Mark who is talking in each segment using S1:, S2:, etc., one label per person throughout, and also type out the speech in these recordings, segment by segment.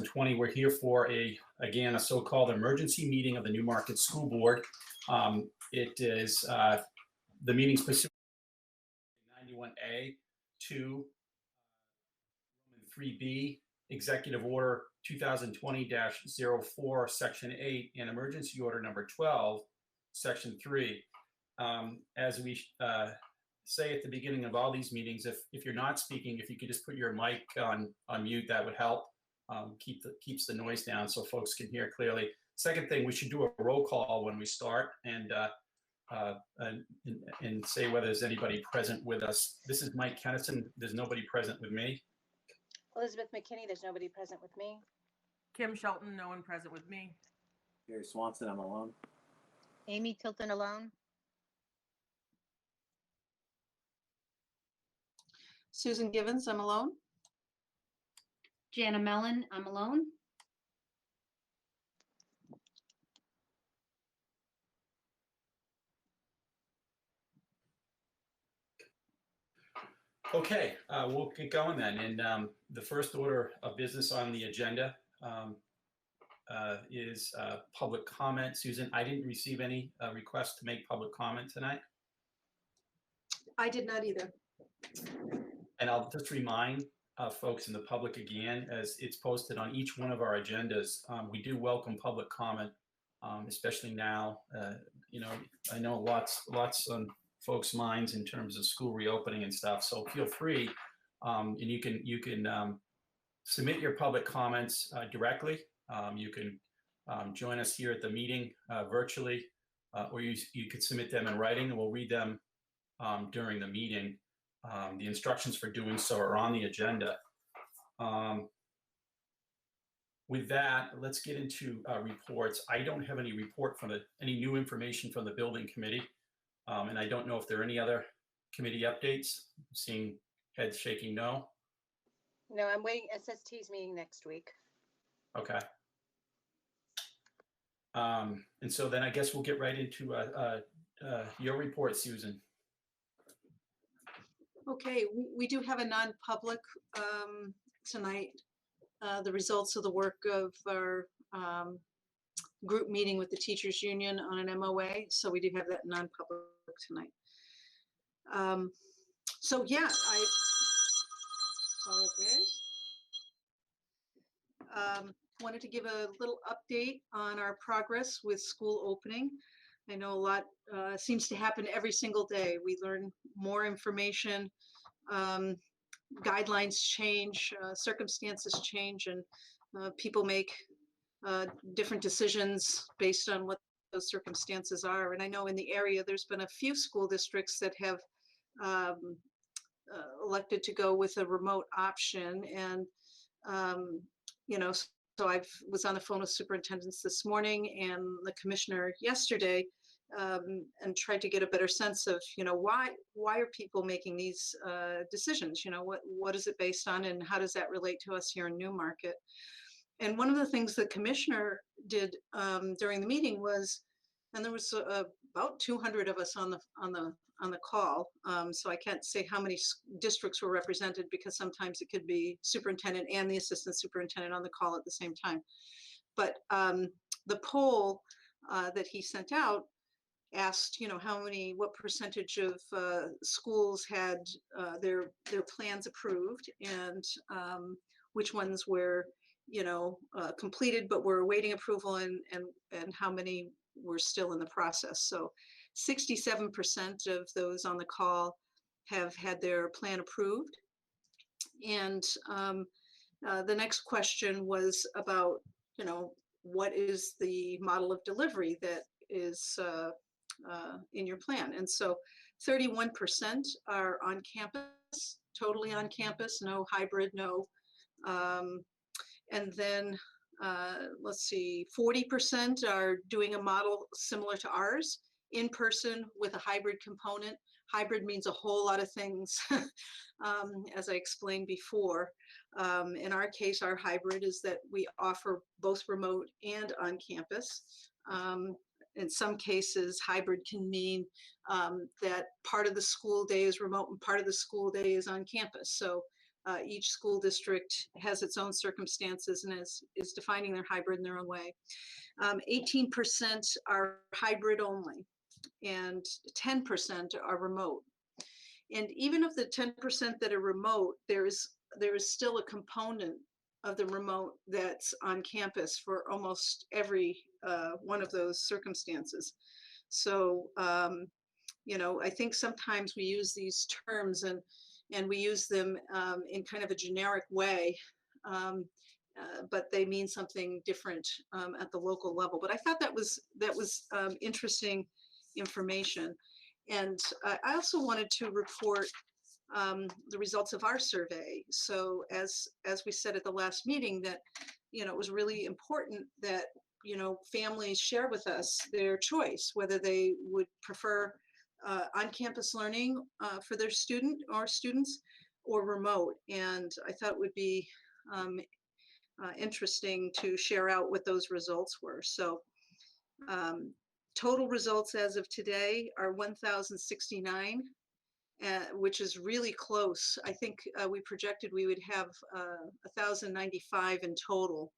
S1: 2020. We're here for again, a so-called emergency meeting of the Newmarket School Board. It is the meeting specific 91A to 3B, Executive Order 2020-04, Section 8, and Emergency Order Number 12, Section 3. As we say at the beginning of all these meetings, if you're not speaking, if you could just put your mic on mute, that would help. Keeps the noise down so folks can hear clearly. Second thing, we should do a roll call when we start and say whether there's anybody present with us. This is Mike Kennison. There's nobody present with me.
S2: Elizabeth McKinney, there's nobody present with me.
S3: Kim Shelton, no one present with me.
S4: Gary Swanson, I'm alone.
S5: Amy Tilton, alone.
S6: Susan Givens, I'm alone.
S5: Jana Mellon, I'm alone.
S1: Okay, we'll get going then. And the first order of business on the agenda is public comment. Susan, I didn't receive any requests to make public comment tonight.
S6: I did not either.
S1: And I'll just remind folks in the public again, as it's posted on each one of our agendas, we do welcome public comment, especially now. You know, I know lots on folks' minds in terms of school reopening and stuff. So feel free, and you can submit your public comments directly. You can join us here at the meeting virtually, or you could submit them in writing, and we'll read them during the meeting. The instructions for doing so are on the agenda. With that, let's get into reports. I don't have any report from any new information from the building committee. And I don't know if there are any other committee updates. I'm seeing heads shaking no.
S2: No, I'm waiting. SST's meeting next week.
S1: Okay. And so then I guess we'll get right into your report, Susan.
S6: Okay, we do have a non-public tonight. The results of the work of our group meeting with the teachers union on an MOA. So we do have that non-public tonight. So yeah, I apologize. Wanted to give a little update on our progress with school opening. I know a lot seems to happen every single day. We learn more information, guidelines change, circumstances change, and people make different decisions based on what those circumstances are. And I know in the area, there's been a few school districts that have elected to go with a remote option. And, you know, so I was on the phone with superintendents this morning and the commissioner yesterday, and tried to get a better sense of, you know, why are people making these decisions? You know, what is it based on, and how does that relate to us here in Newmarket? And one of the things the commissioner did during the meeting was, and there was about 200 of us on the call. So I can't say how many districts were represented, because sometimes it could be superintendent and the assistant superintendent on the call at the same time. But the poll that he sent out asked, you know, what percentage of schools had their plans approved, and which ones were, you know, completed but were awaiting approval, and how many were still in the process. So 67% of those on the call have had their plan approved. And the next question was about, you know, what is the model of delivery that is in your plan? And so 31% are on campus, totally on campus, no hybrid, no. And then let's see, 40% are doing a model similar to ours, in person with a hybrid component. Hybrid means a whole lot of things, as I explained before. In our case, our hybrid is that we offer both remote and on campus. In some cases, hybrid can mean that part of the school day is remote and part of the school day is on campus. So Each school district has its own circumstances and is defining their hybrid in their own way. 18% are hybrid only, and 10% are remote. And even of the 10% that are remote, there is still a component of the remote that's on campus for almost every one of those circumstances. So, you know, I think sometimes we use these terms and we use them in kind of a generic way, but they mean something different at the local level. But I thought that was interesting information. And I also wanted to report the results of our survey. So as we said at the last meeting, that, you know, it was really important that, you know, families share with us their choice, whether they would prefer on-campus learning for their student or students, or remote. And I thought it would be interesting to share out what those results were. So total results as of today are 1,069, which is really close. I think we projected we would have 1,095 in total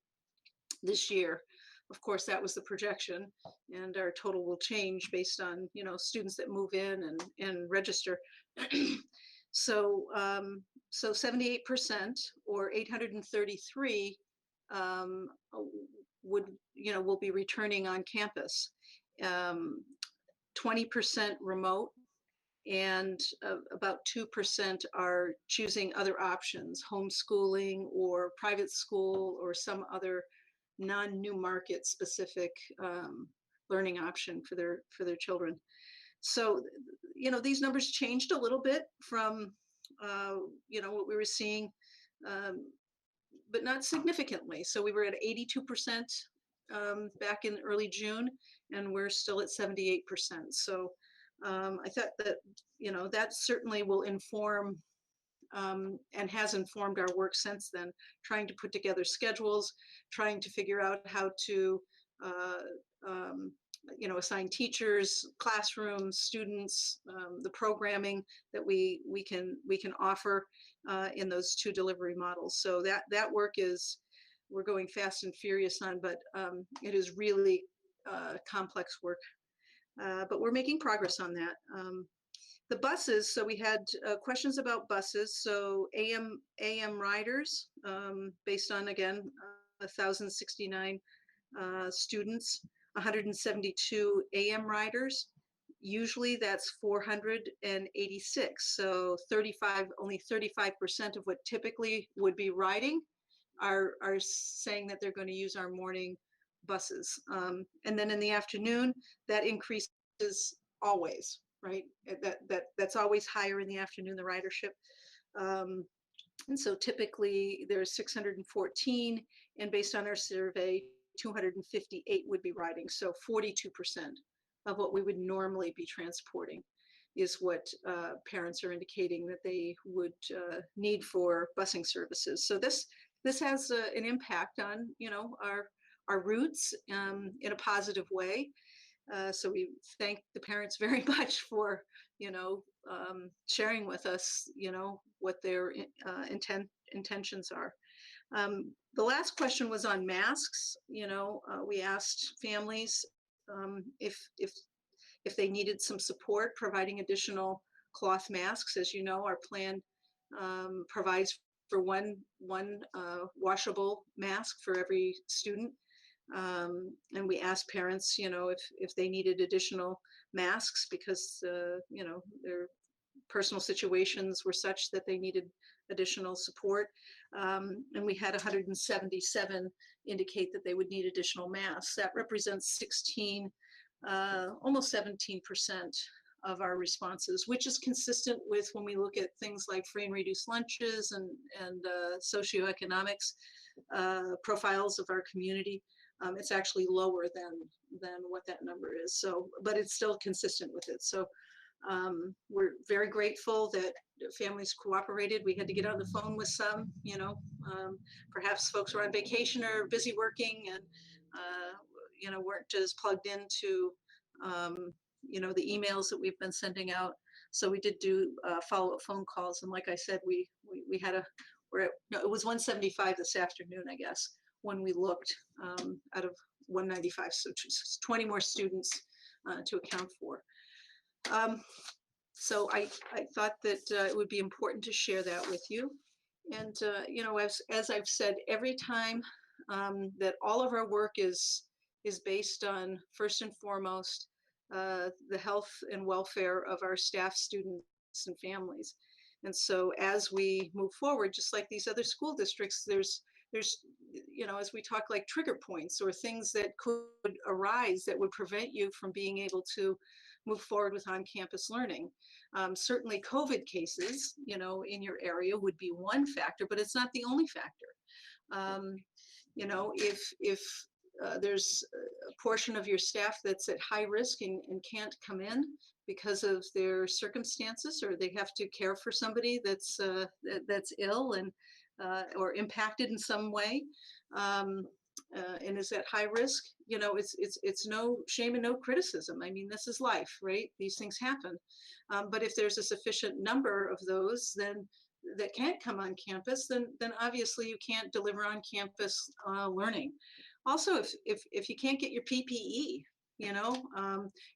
S6: this year. Of course, that was the projection, and our total will change based on, you know, students that move in and register. So 78%, or 833, will be returning on campus. 20% remote, and about 2% are choosing other options, homeschooling or private school or some other non-Newmarket specific learning option for their children. So, you know, these numbers changed a little bit from, you know, what we were seeing, but not significantly. So we were at 82% back in early June, and we're still at 78%. So I thought that, you know, that certainly will inform and has informed our work since then, trying to put together schedules, trying to figure out how to, you know, assign teachers, classrooms, students, the programming that we can offer in those two delivery models. So that work is, we're going fast and furious on, but it is really complex work. But we're making progress on that. The buses, so we had questions about buses. So AM riders, based on, again, 1,069 students, 172 AM riders. Usually that's 486. So only 35% of what typically would be riding are saying that they're going to use our morning buses. And then in the afternoon, that increases always, right? That's always higher in the afternoon, the ridership. And so typically there's 614, and based on our survey, 258 would be riding. So 42% of what we would normally be transporting is what parents are indicating that they would need for busing services. So this has an impact on, you know, our routes in a positive way. So we thank the parents very much for, you know, sharing with us, you know, what their intentions are. The last question was on masks. You know, we asked families if they needed some support providing additional cloth masks. As you know, our plan provides for one washable mask for every student. And we asked parents, you know, if they needed additional masks because, you know, their personal situations were such that they needed additional support. And we had 177 indicate that they would need additional masks. That represents 16, almost 17% of our responses, which is consistent with when we look at things like free and reduced lunches and socioeconomics profiles of our community. It's actually lower than what that number is. So, but it's still consistent with it. So we're very grateful that families cooperated. We had to get on the phone with some, you know, perhaps folks were on vacation or busy working and, you know, weren't as plugged into, you know, the emails that we've been sending out. So we did do follow-up phone calls. And like I said, we had no, it was 175 this afternoon, I guess, when we looked out of 195. So just 20 more students to account for. So I thought that it would be important to share that with you. And, as I've said, every time that all of our work is based on, first and foremost, the health and welfare of our staff, students, and families. And so as we move forward, just like these other school districts, there's as we talk, like trigger points or things that could arise that would prevent you from being able to move forward with on-campus learning. Certainly COVID cases, in your area would be one factor, but it's not the only factor. If there's a portion of your staff that's at high risk and can't come in because of their circumstances, or they have to care for somebody that's ill and or impacted in some way, and is at high risk, it's no shame and no criticism. I mean, this is life, right? These things happen. But if there's a sufficient number of those, then that can't come on campus, then obviously you can't deliver on campus learning. Also, if you can't get your PPE,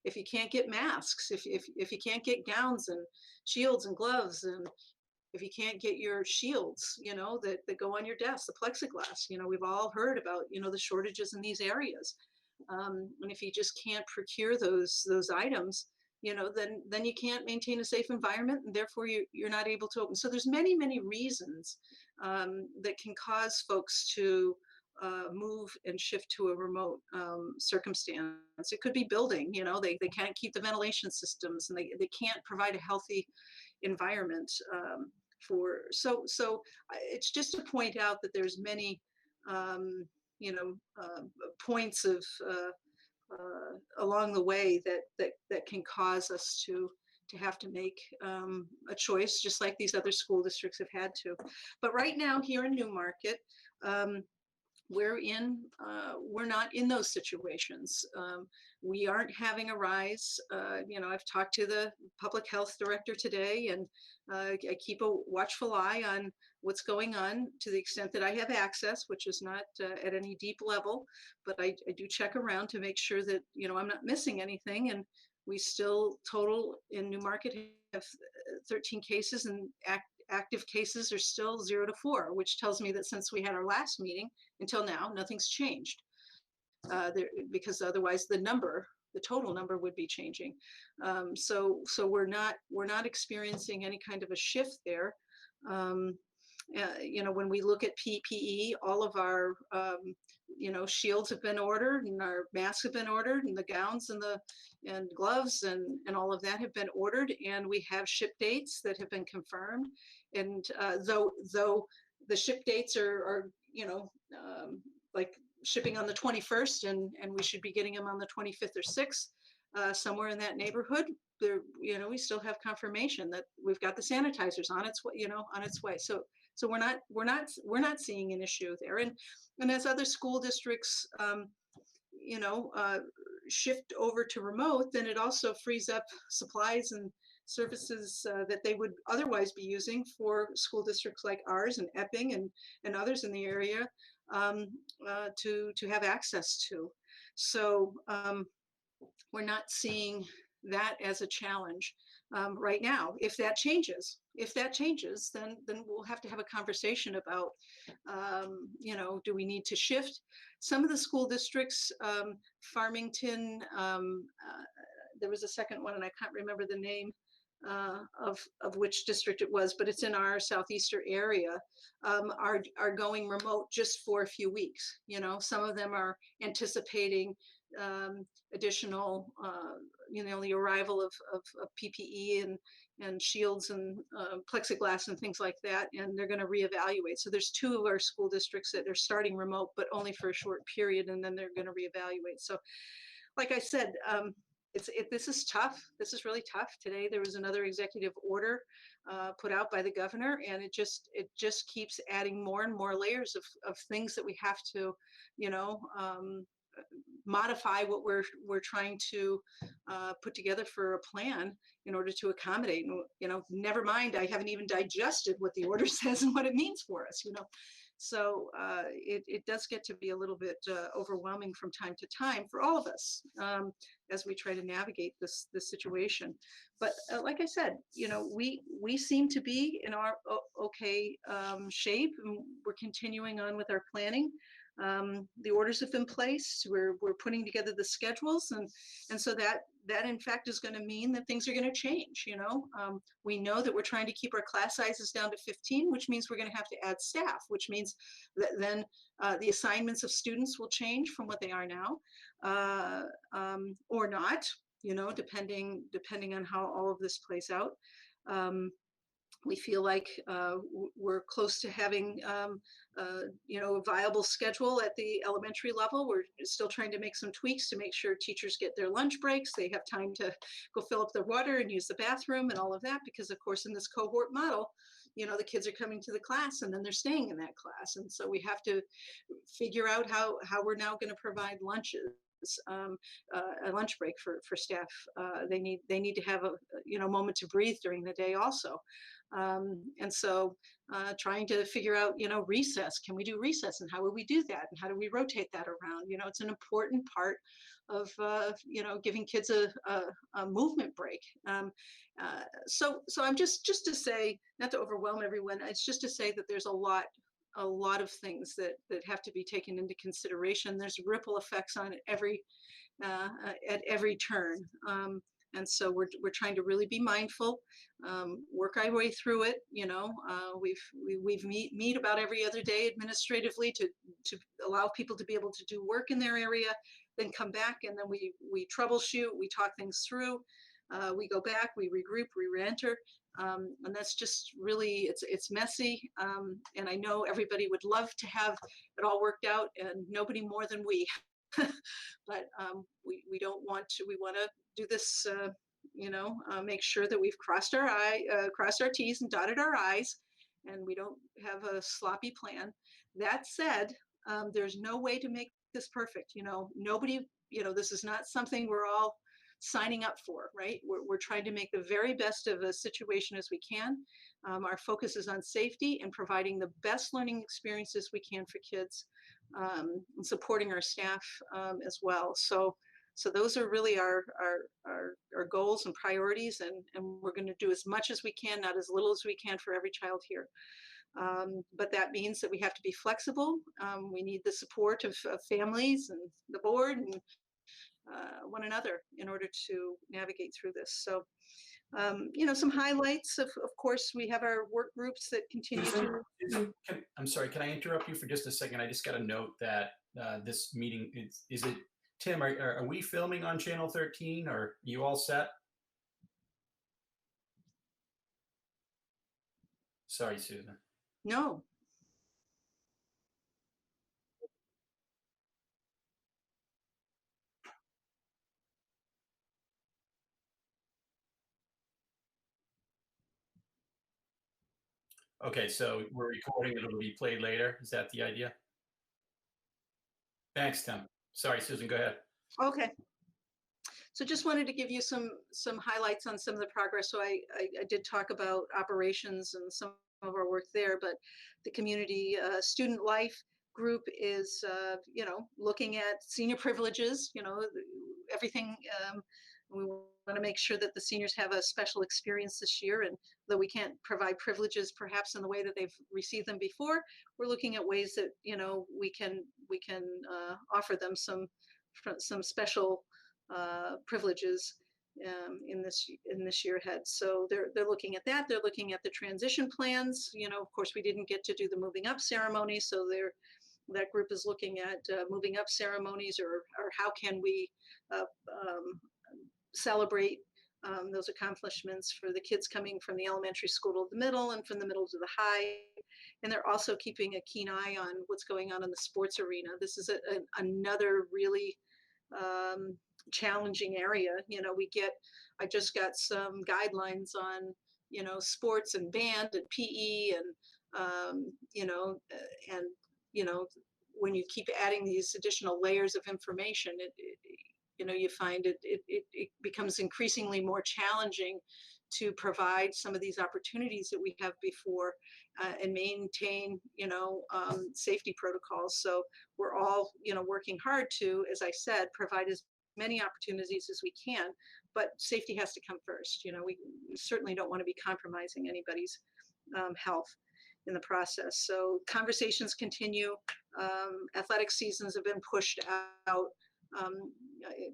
S6: if you can't get masks, if you can't get gowns and shields and gloves, and if you can't get your shields, that go on your desk, the plexiglass, we've all heard about, the shortages in these areas. And if you just can't procure those items, then you can't maintain a safe environment, and therefore you're not able to open. So there's many reasons that can cause folks to move and shift to a remote circumstance. It could be building, they can't keep the ventilation systems, and they can't provide a healthy environment so it's just to point out that there's many points of along the way that can cause us to have to make a choice, just like these other school districts have had to. But right now here in Newmarket, we're not in those situations. We aren't having a rise. I've talked to the public health director today, and I keep a watchful eye on what's going on to the extent that I have access, which is not at any deep level, but I do check around to make sure that, I'm not missing anything. And we still total in Newmarket have 13 cases, and active cases are still 0 to 4, which tells me that since we had our last meeting until now, nothing's changed. Because otherwise the total number would be changing. So we're not experiencing any kind of a shift there. When we look at PPE, all of our shields have been ordered, and our masks have been ordered, and the gowns and gloves and all of that have been ordered, and we have ship dates that have been confirmed. And though the ship dates are like shipping on the 21st, and we should be getting them on the 25th or 6th, somewhere in that neighborhood, there, we still have confirmation that we've got the sanitizers on its way, on its way. So we're not seeing an issue there. And as other school districts, shift over to remote, then it also frees up supplies and services that they would otherwise be using for school districts like ours and Epping and others in the area to have access to. So we're not seeing that as a challenge right now. If that changes, then we'll have to have a conversation about, do we need to shift? Some of the school districts, Farmington, there was a second one, and I can't remember the name of which district it was, but it's in our southeastern area, are going remote just for a few weeks. Some of them are anticipating additional, the arrival of PPE and shields and plexiglass and things like that, and they're going to reevaluate. So there's 2 of our school districts that are starting remote, but only for a short period, and then they're going to reevaluate. So like I said, this is tough. This is really tough. Today there was another executive order put out by the governor, and it just keeps adding more and more layers of things that we have to, modify what we're trying to put together for a plan in order to accommodate. And, never mind, I haven't even digested what the order says and what it means for us. So it does get to be a little bit overwhelming from time to time for all of us as we try to navigate this situation. But like I said, we seem to be in our okay shape, and we're continuing on with our planning. The orders have been placed. We're putting together the schedules, and so that in fact is going to mean that things are going to change. We know that we're trying to keep our class sizes down to 15, which means we're going to have to add staff, which means that then the assignments of students will change from what they are now, or not. Depending on how all of this plays out. We feel like we're close to having, a viable schedule at the elementary level. We're still trying to make some tweaks to make sure teachers get their lunch breaks. They have time to go fill up their water and use the bathroom and all of that, because of course in this cohort model, the kids are coming to the class and then they're staying in that class. And so we have to figure out how we're now going to provide lunches. A lunch break for staff. They need to have a moment to breathe during the day also. And so trying to figure out, recess. Can we do recess, and how would we do that, and how do we rotate that around? It's an important part of giving kids a movement break. So I'm just to say, not to overwhelm everyone, it's just to say that there's a lot of things that have to be taken into consideration. There's ripple effects on at every turn. And so we're trying to really be mindful, work our way through it. We've meet about every other day administratively to allow people to be able to do work in their area, then come back, and then we troubleshoot, we talk things through, we go back, we regroup, we re-enter. And that's just really, it's messy. And I know everybody would love to have it all worked out, and nobody more than we. But we don't want to. We want to do this. Make sure that we've crossed our T's and dotted our I's, and we don't have a sloppy plan. That said, there's no way to make this perfect. Nobody. This is not something we're all signing up for, right? We're trying to make the very best of a situation as we can. Our focus is on safety and providing the best learning experiences we can for kids, and supporting our staff as well. So those are really our goals and priorities, and we're going to do as much as we can, not as little as we can, for every child here. But that means that we have to be flexible. We need the support of families and the board and one another in order to navigate through this. So, some highlights of course, we have our work groups that continue to.
S1: I'm sorry, can I interrupt you for just a second? I just got a note that this meeting is it, Tim, are we filming on channel 13, or are you all set? Sorry, Susan.
S6: No.
S1: Okay, so we're recording, it'll be played later. Is that the idea? Thanks, Tim. Sorry, Susan, go ahead.
S6: Okay. So just wanted to give you some highlights on some of the progress. So I did talk about operations and some of our work there, but the community student life group is, looking at senior privileges, everything. We want to make sure that the seniors have a special experience this year, and though we can't provide privileges perhaps in the way that they've received them before, we're looking at ways that we can offer them some special privileges in this year ahead. So they're looking at that. They're looking at the transition plans. Of course, we didn't get to do the moving up ceremony, so that group is looking at moving up ceremonies, or how can we celebrate those accomplishments for the kids coming from the elementary school to the middle and from the middle to the high. And they're also keeping a keen eye on what's going on in the sports arena. This is another really challenging area. I just got some guidelines on, sports and band and PE and, when you keep adding these additional layers of information, you find it becomes increasingly more challenging to provide some of these opportunities that we have before and maintain, safety protocols. So we're all, working hard to, as I said, provide as many opportunities as we can, but safety has to come first. We certainly don't want to be compromising anybody's health in the process. So conversations continue. Athletic seasons have been pushed out. I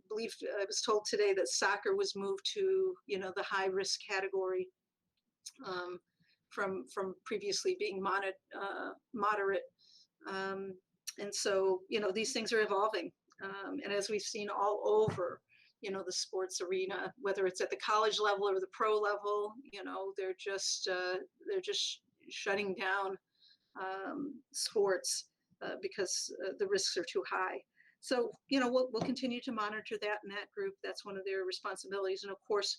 S6: believe I was told today that soccer was moved to, the high risk category from previously being moderate. And so, these things are evolving. And as we've seen all over, the sports arena, whether it's at the college level or the pro level, they're just shutting down sports because the risks are too high. So, we'll continue to monitor that in that group. That's one of their responsibilities. And of course,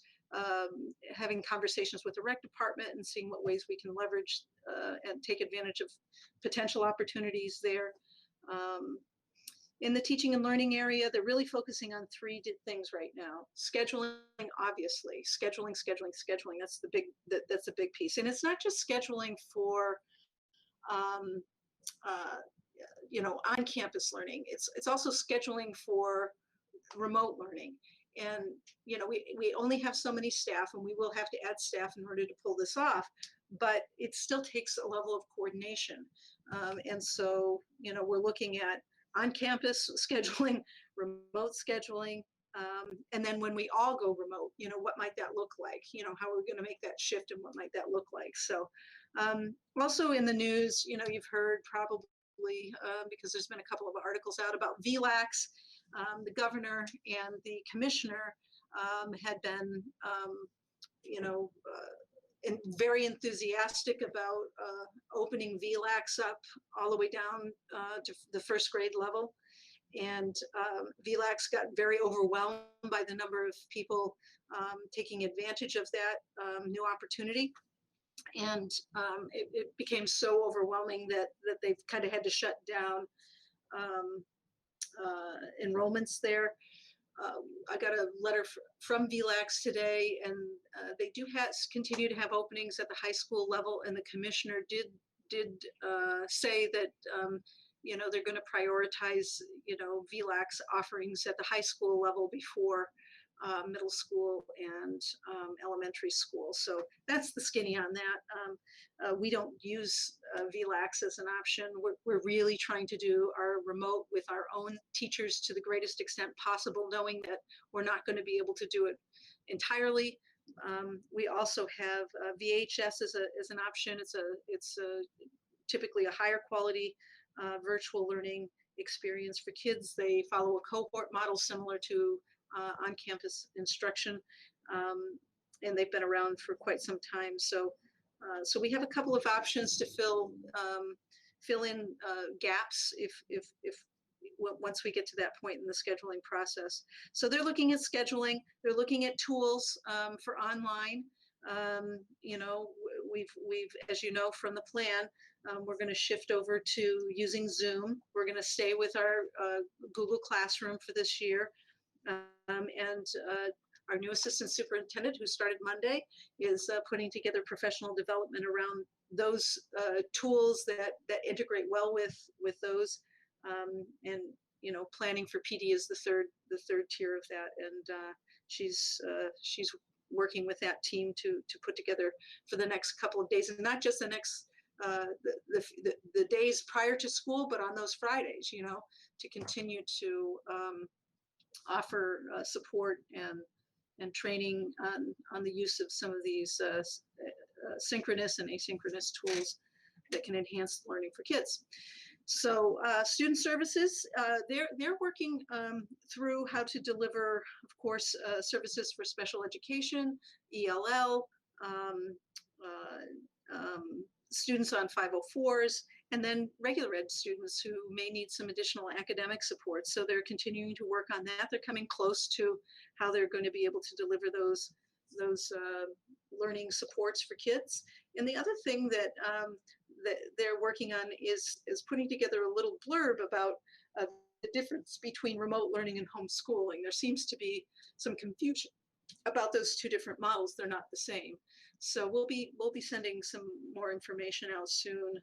S6: having conversations with the rec department and seeing what ways we can leverage and take advantage of potential opportunities there. In the teaching and learning area, they're really focusing on three things right now. Scheduling, obviously, scheduling. That's a big piece. And it's not just scheduling for, on-campus learning. It's also scheduling for remote learning. And, we only have so many staff, and we will have to add staff in order to pull this off, but it still takes a level of coordination. And so, we're looking at on-campus scheduling, remote scheduling, and then when we all go remote, what might that look like? How are we going to make that shift, and what might that look like? So also in the news, you've heard probably because there's been a couple of articles out about VLAX. The governor and the commissioner had been, very enthusiastic about opening VLAX up all the way down to the first grade level. And VLAX got very overwhelmed by the number of people taking advantage of that new opportunity. And it became so overwhelming that they've kind of had to shut down enrollments there. I got a letter from VLAX today, and they do continue to have openings at the high school level. And the commissioner did say that they're going to prioritize VLAX offerings at the high school level before middle school and elementary school. So that's the skinny on that. We don't use VLAX as an option. We're really trying to do our remote with our own teachers to the greatest extent possible, knowing that we're not going to be able to do it entirely. We also have VHS as an option. It's typically a higher quality virtual learning experience for kids. They follow a cohort model similar to on-campus instruction, and they've been around for quite some time. So we have a couple of options to fill in gaps if once we get to that point in the scheduling process. So they're looking at scheduling. They're looking at tools for online. We've, as you know from the plan, we're going to shift over to using Zoom. We're going to stay with our Google Classroom for this year. And our new assistant superintendent, who started Monday, is putting together professional development around those tools that integrate well with those, and planning for PD is the third tier of that. And she's working with that team to put together for the next couple of days, and not just the next the days prior to school, but on those Fridays, to continue to offer support and training on the use of some of these synchronous and asynchronous tools that can enhance learning for kids. So student services, they're working through how to deliver, of course, services for special education, ELL, students on 504s, and then regular ed students who may need some additional academic support. So they're continuing to work on that. They're coming close to how they're going to be able to deliver those learning supports for kids. And the other thing that that they're working on is putting together a little blurb about the difference between remote learning and homeschooling. There seems to be some confusion about those two different models. They're not the same. So we'll be sending some more information out soon.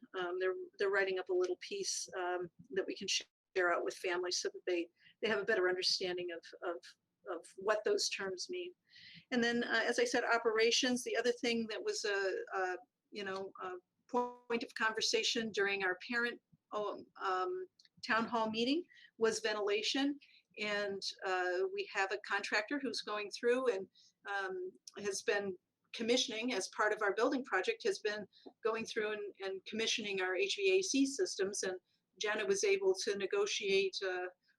S6: They're writing up a little piece that we can share out with families so that they have a better understanding of what those terms mean. And then, as I said, operations. The other thing that was a point of conversation during our parent town hall meeting was ventilation. And we have a contractor who's going through and has been commissioning, as part of our building project, has been going through and commissioning our HVAC systems. And Jenna was able to negotiate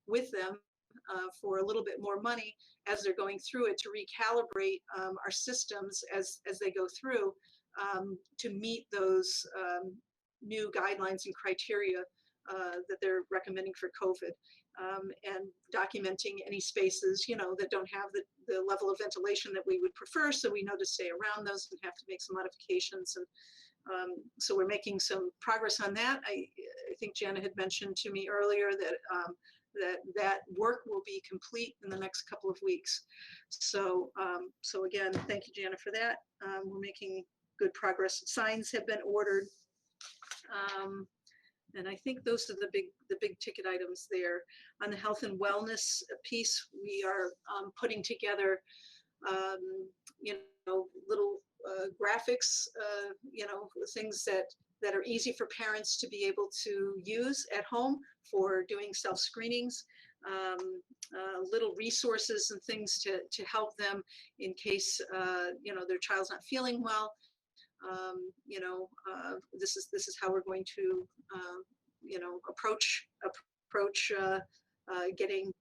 S6: with them for a little bit more money as they're going through it to recalibrate our systems as they go through to meet those new guidelines and criteria that they're recommending for COVID, and documenting any spaces, that don't have the level of ventilation that we would prefer, so we know to stay around those and have to make some modifications. And so we're making some progress on that. I think Jana had mentioned to me earlier that that work will be complete in the next couple of weeks. So again, thank you, Jana, for that. We're making good progress. Signs have been ordered. And I think those are the big ticket items there. On the health and wellness piece, we are putting together, little graphics, things that are easy for parents to be able to use at home for doing self-screenings, little resources and things to help them in case, their child's not feeling well. This is how we're going to, approach getting,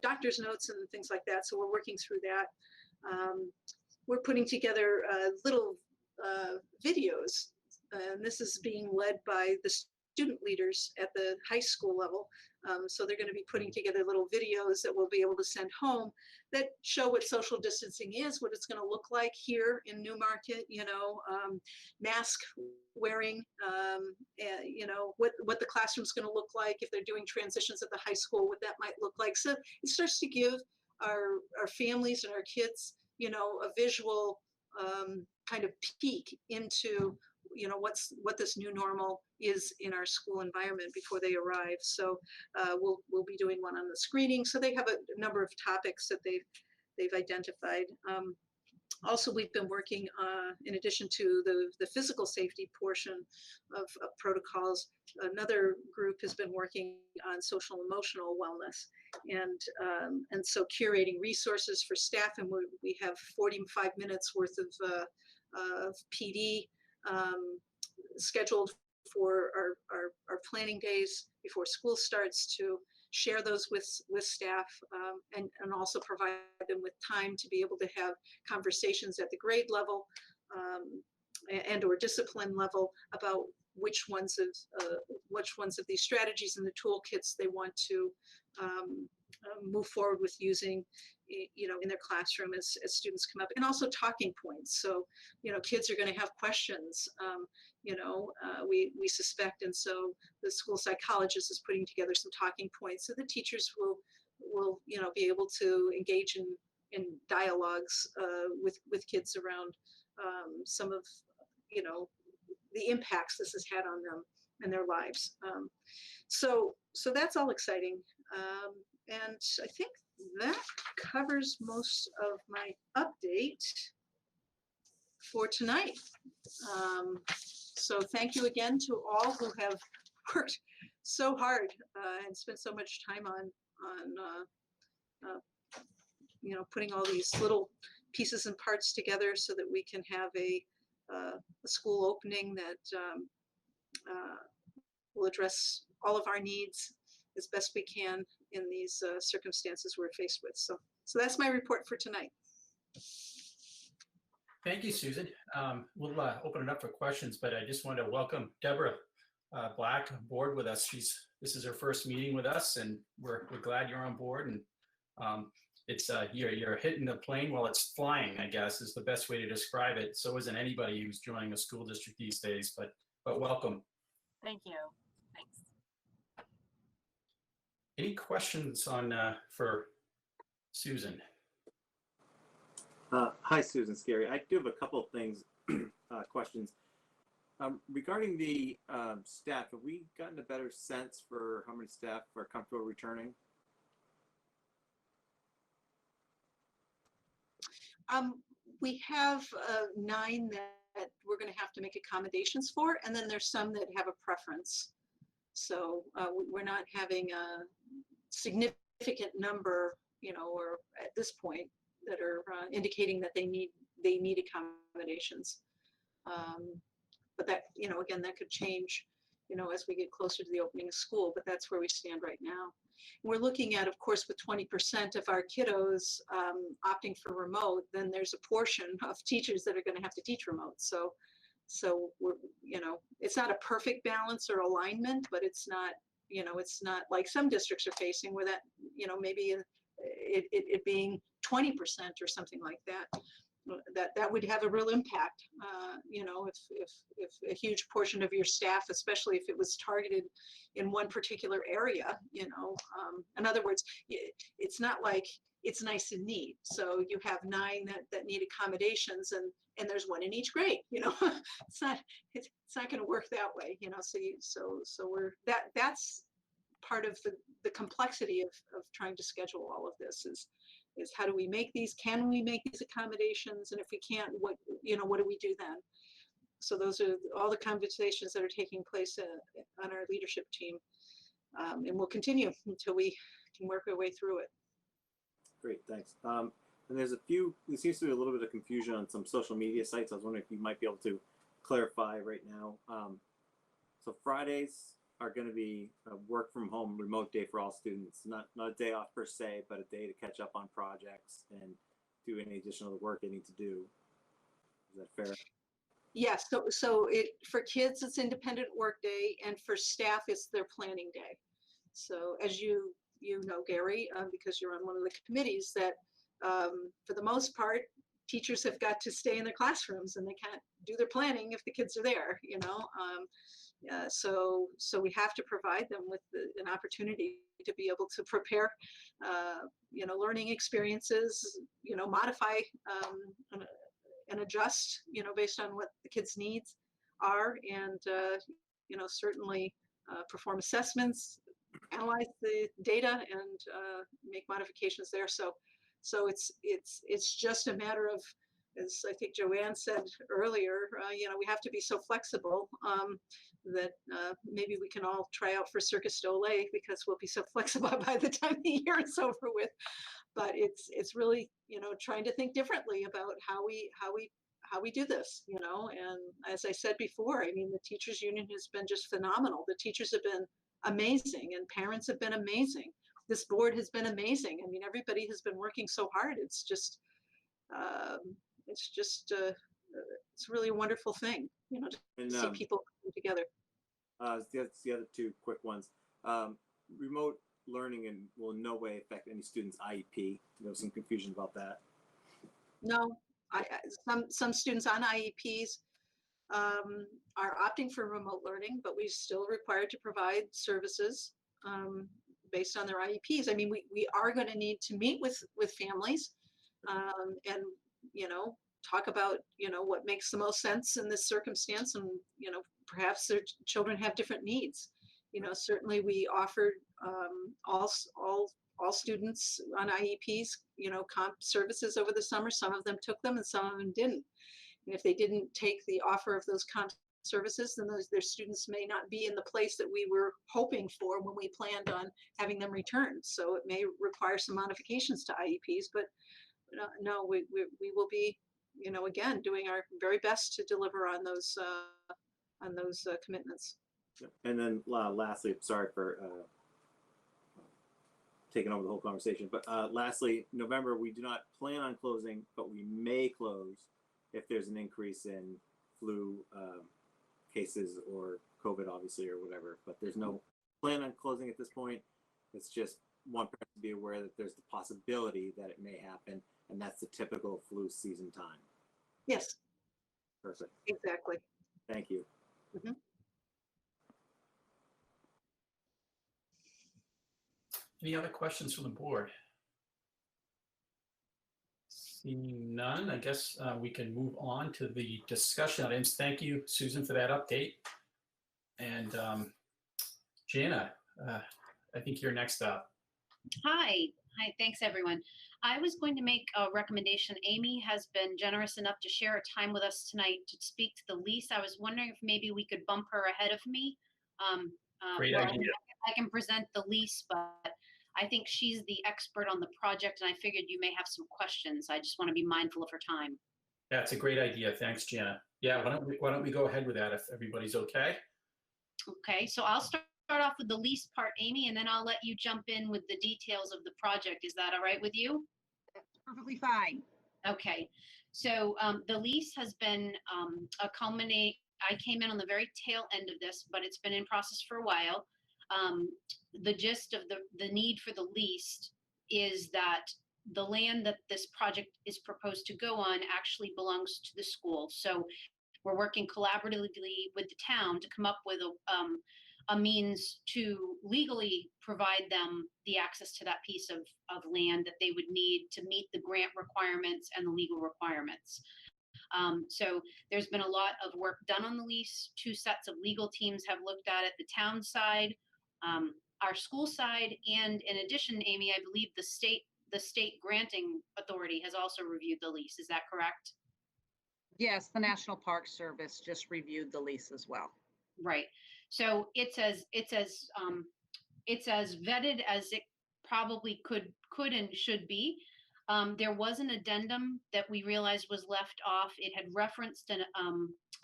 S6: doctor's notes and things like that. So we're working through that. We're putting together little videos, and this is being led by the student leaders at the high school level. So they're going to be putting together little videos that we'll be able to send home that show what social distancing is, what it's going to look like here in Newmarket, mask wearing, what the classroom's going to look like if they're doing transitions at the high school, what that might look like. So it starts to give our families and our kids, a visual kind of peek into what this new normal is in our school environment before they arrive. So we'll be doing one on the screening. So they have a number of topics that they've identified. Also, we've been working, in addition to the physical safety portion of protocols, another group has been working on social emotional wellness, and so curating resources for staff. And we have 45 minutes worth of PD scheduled for our planning days before school starts, to share those with staff, and also provide them with time to be able to have conversations at the grade level and or discipline level about which ones of these strategies and the toolkits they want to move forward with using, in their classroom as students come up. And also talking points. So, kids are going to have questions, we suspect. And so the school psychologist is putting together some talking points so the teachers will be able to engage in dialogues with kids around some of, the impacts this has had on them and their lives. So that's all exciting. And I think that covers most of my update for tonight. So thank you again to all who have worked so hard and spent so much time on putting all these little pieces and parts together so that we can have a school opening that will address all of our needs as best we can in these circumstances we're faced with. So that's my report for tonight.
S1: Thank you, Susan. We'll open it up for questions, but I just want to welcome Deborah Black aboard with us. This is her first meeting with us, and we're glad you're on board. And it's you're hitting the plane while it's flying, I guess, is the best way to describe it. So isn't anybody who's joining a school district these days, but welcome.
S3: Thank you. Thanks.
S1: Any questions on for Susan?
S4: Hi, Susan Scary. I do have a couple of things, questions. Regarding the staff, have we gotten a better sense for how many staff are comfortable returning?
S6: We have 9 that we're going to have to make accommodations for, and then there's some that have a preference. So we're not having a significant number, or at this point, that are indicating that they need accommodations. But that, again, that could change, as we get closer to the opening of school, but that's where we stand right now. We're looking at, of course, with 20% of our kiddos opting for remote, then there's a portion of teachers that are going to have to teach remote. So we're, it's not a perfect balance or alignment, but it's not, it's not like some districts are facing where that, maybe it being 20% or something like that. That would have a real impact, if a huge portion of your staff, especially if it was targeted in one particular area, in other words, it's not like it's nice and neat. So you have 9 that need accommodations, and there's 1 in each grade. It's not going to work that way. So we're that's part of the complexity of trying to schedule all of this is how do we make these, can we make these accommodations? And if we can't, what do we do then? So those are all the conversations that are taking place on our leadership team. And we'll continue until we can work our way through it.
S4: Great, thanks. And there seems to be a little bit of confusion on some social media sites. I was wondering if you might be able to clarify right now. So Fridays are going to be a work from home remote day for all students, not a day off per se, but a day to catch up on projects and do any additional work they need to do. Is that fair?
S6: Yes, so for kids it's independent work day, and for staff it's their planning day. So as you know, Gary, because you're on one of the committees, that for the most part teachers have got to stay in their classrooms and they can't do their planning if the kids are there, so we have to provide them with an opportunity to be able to prepare, learning experiences, modify and adjust, based on what the kids' needs are, and certainly perform assessments, analyze the data, and make modifications there. So it's just a matter of, as I think Joanne said earlier, we have to be so flexible that maybe we can all try out for Circus Dole because we'll be so flexible by the time the year is over with. But it's really, trying to think differently about how we do this, and as I said before, I mean, the teachers union has been just phenomenal. The teachers have been amazing, and parents have been amazing. This board has been amazing. I mean, everybody has been working so hard. It's just it's really a wonderful thing, to see people come together.
S4: That's the other 2 quick ones. Remote learning will in no way affect any student's IEP. There was some confusion about that.
S6: No, some students on IEPs are opting for remote learning, but we still required to provide services based on their IEPs. I mean, we are going to need to meet with families and talk about what makes the most sense in this circumstance, and perhaps their children have different needs. Certainly we offered all students on IEPs comp services over the summer. Some of them took them and some of them didn't. And if they didn't take the offer of those comp services, then their students may not be in the place that we were hoping for when we planned on having them returned. So it may require some modifications to IEPs, but no, we will be, again, doing our very best to deliver on those commitments.
S4: And then lastly, sorry for taking over the whole conversation, but lastly, November, we do not plan on closing, but we may close if there's an increase in flu cases or COVID, obviously, or whatever. But there's no plan on closing at this point. It's just one person to be aware that there's the possibility that it may happen, and that's the typical flu season time.
S6: Yes.
S4: Perfect.
S6: Exactly.
S4: Thank you.
S6: Mm-hmm.
S1: Any other questions from the board? Seeing none, I guess we can move on to the discussion items. Thank you, Susan, for that update. And Jana, I think you're next up.
S5: Hi. Hi, thanks everyone. I was going to make a recommendation. Amy has been generous enough to share a time with us tonight to speak to the lease. I was wondering if maybe we could bump her ahead of me.
S1: Great
S5: Well,
S1: idea.
S5: I can present the lease, but I think she's the expert on the project, and I figured you may have some questions. I just want to be mindful of her time.
S1: That's a great idea. Thanks, Jana. Yeah, why don't we go ahead with that if everybody's okay?
S5: Okay, so I'll start off with the lease part, Amy, and then I'll let you jump in with the details of the project. Is that all right with you?
S3: Perfectly fine.
S5: Okay, so the lease has been a culminate. I came in on the very tail end of this, but it's been in process for a while. The gist of the need for the lease is that the land that this project is proposed to go on actually belongs to the school. So we're working collaboratively with the town to come up with a means to legally provide them the access to that piece of land that they would need to meet the grant requirements and the legal requirements. So there's been a lot of work done on the lease. 2 sets of legal teams have looked at it, the town side, our school side, and in addition, Amy, I believe the state granting authority has also reviewed the lease. Is that correct?
S7: Yes, the National Park Service just reviewed the lease as well.
S5: Right. So it's as vetted as it probably could and should be. There was an addendum that we realized was left off. It had referenced an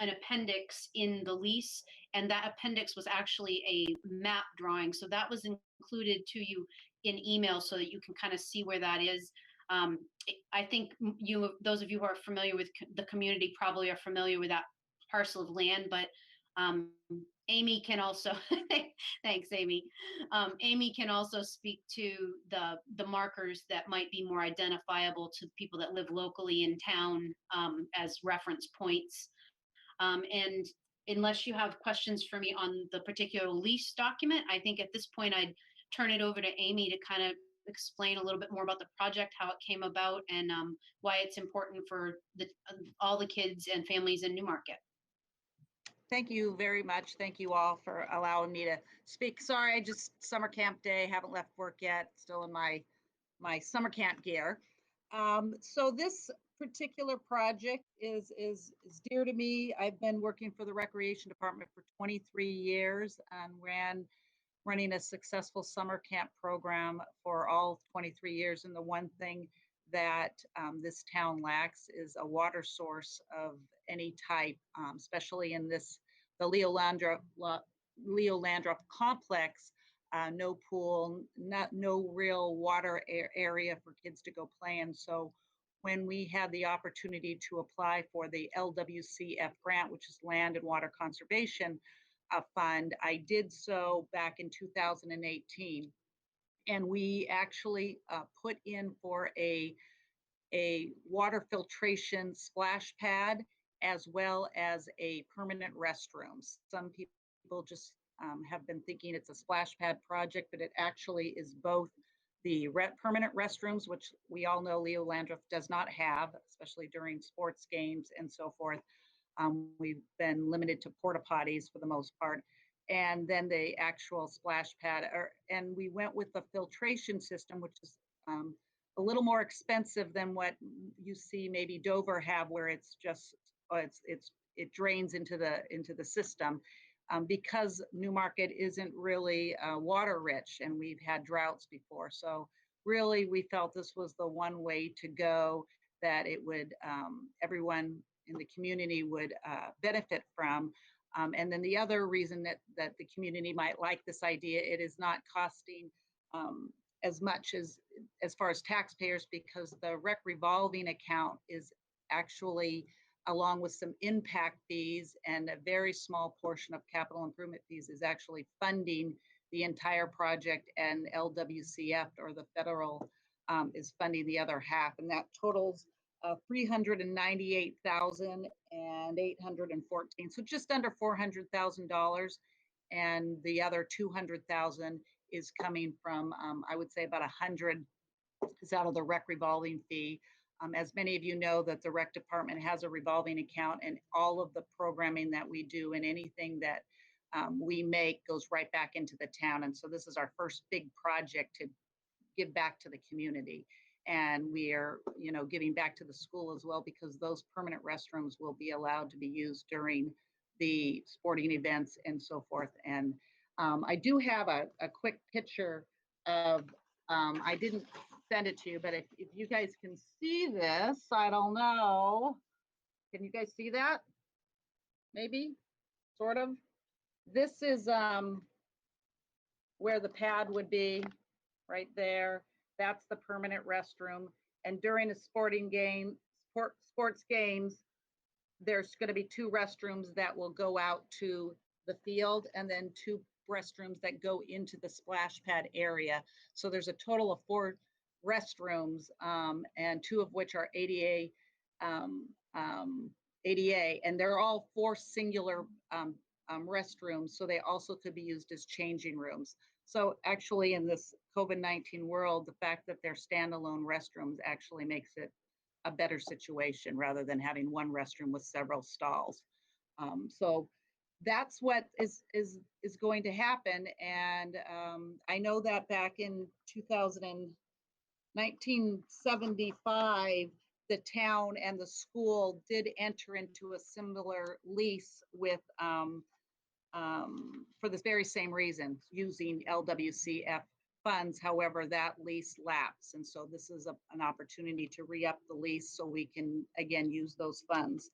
S5: appendix in the lease, and that appendix was actually a map drawing. So that was included to you in email so that you can kind of see where that is. I think those of you who are familiar with the community probably are familiar with that parcel of land, but Amy can also, thanks, Amy. Amy can also speak to the markers that might be more identifiable to people that live locally in town as reference points. And unless you have questions for me on the particular lease document, I think at this point I'd turn it over to Amy to kind of explain a little bit more about the project, how it came about, and why it's important for all the kids and families in Newmarket.
S7: Thank you very much. Thank you all for allowing me to speak. Sorry, I just summer camp day, haven't left work yet, still in my summer camp gear. So this particular project is dear to me. I've been working for the Recreation Department for 23 years and running a successful summer camp program for all 23 years. And the one thing that this town lacks is a water source of any type, especially in the Leo Landrop complex. No pool, no real water area for kids to go play in. So when we had the opportunity to apply for the LWCF grant, which is Land and Water Conservation Fund, I did so back in 2018. And we actually put in for a water filtration splash pad as well as a permanent restroom. Some people just have been thinking it's a splash pad project, but it actually is both the permanent restrooms, which we all know Leo Landrop does not have, especially during sports games and so forth. We've been limited to porta potties for the most part. And then the actual splash pad, and we went with the filtration system, which is a little more expensive than what you see maybe Dover have, where it's just it drains into the system, because Newmarket isn't really water rich, and we've had droughts before. So really, we felt this was the one way to go that it would everyone in the community would benefit from. And then the other reason that the community might like this idea, it is not costing as much as far as taxpayers, because the rec revolving account is actually, along with some impact fees and a very small portion of capital improvement fees, is actually funding the entire project, and LWCF, or the federal, is funding the other half, and that totals $398,814, so just under $400,000, and the other $200,000 is coming from, I would say about 100 is out of the rec revolving fee. As many of you know, that the rec department has a revolving account, and all of the programming that we do and anything that we make goes right back into the town. And so this is our first big project to give back to the community. And we are, giving back to the school as well, because those permanent restrooms will be allowed to be used during the sporting events and so forth. And I do have a quick picture of, I didn't send it to you, but if you guys can see this, I don't know. Can you guys see that? Maybe, sort of. This is where the pad would be, right there. That's the permanent restroom. And during a sporting game, sports games, there's going to be 2 restrooms that will go out to the field, and then 2 restrooms that go into the splash pad area. So there's a total of 4 restrooms, and 2 of which are ADA, and they're all 4 singular restrooms. So they also could be used as changing rooms. So actually, in this COVID-19 world, the fact that they're standalone restrooms actually makes it a better situation rather than having one restroom with several stalls. So that's what is going to happen. And I know that back in 1975, the town and the school did enter into a similar lease with for this very same reason, using LWCF funds. However, that lease lapsed. And so this is an opportunity to re-up the lease so we can, again, use those funds.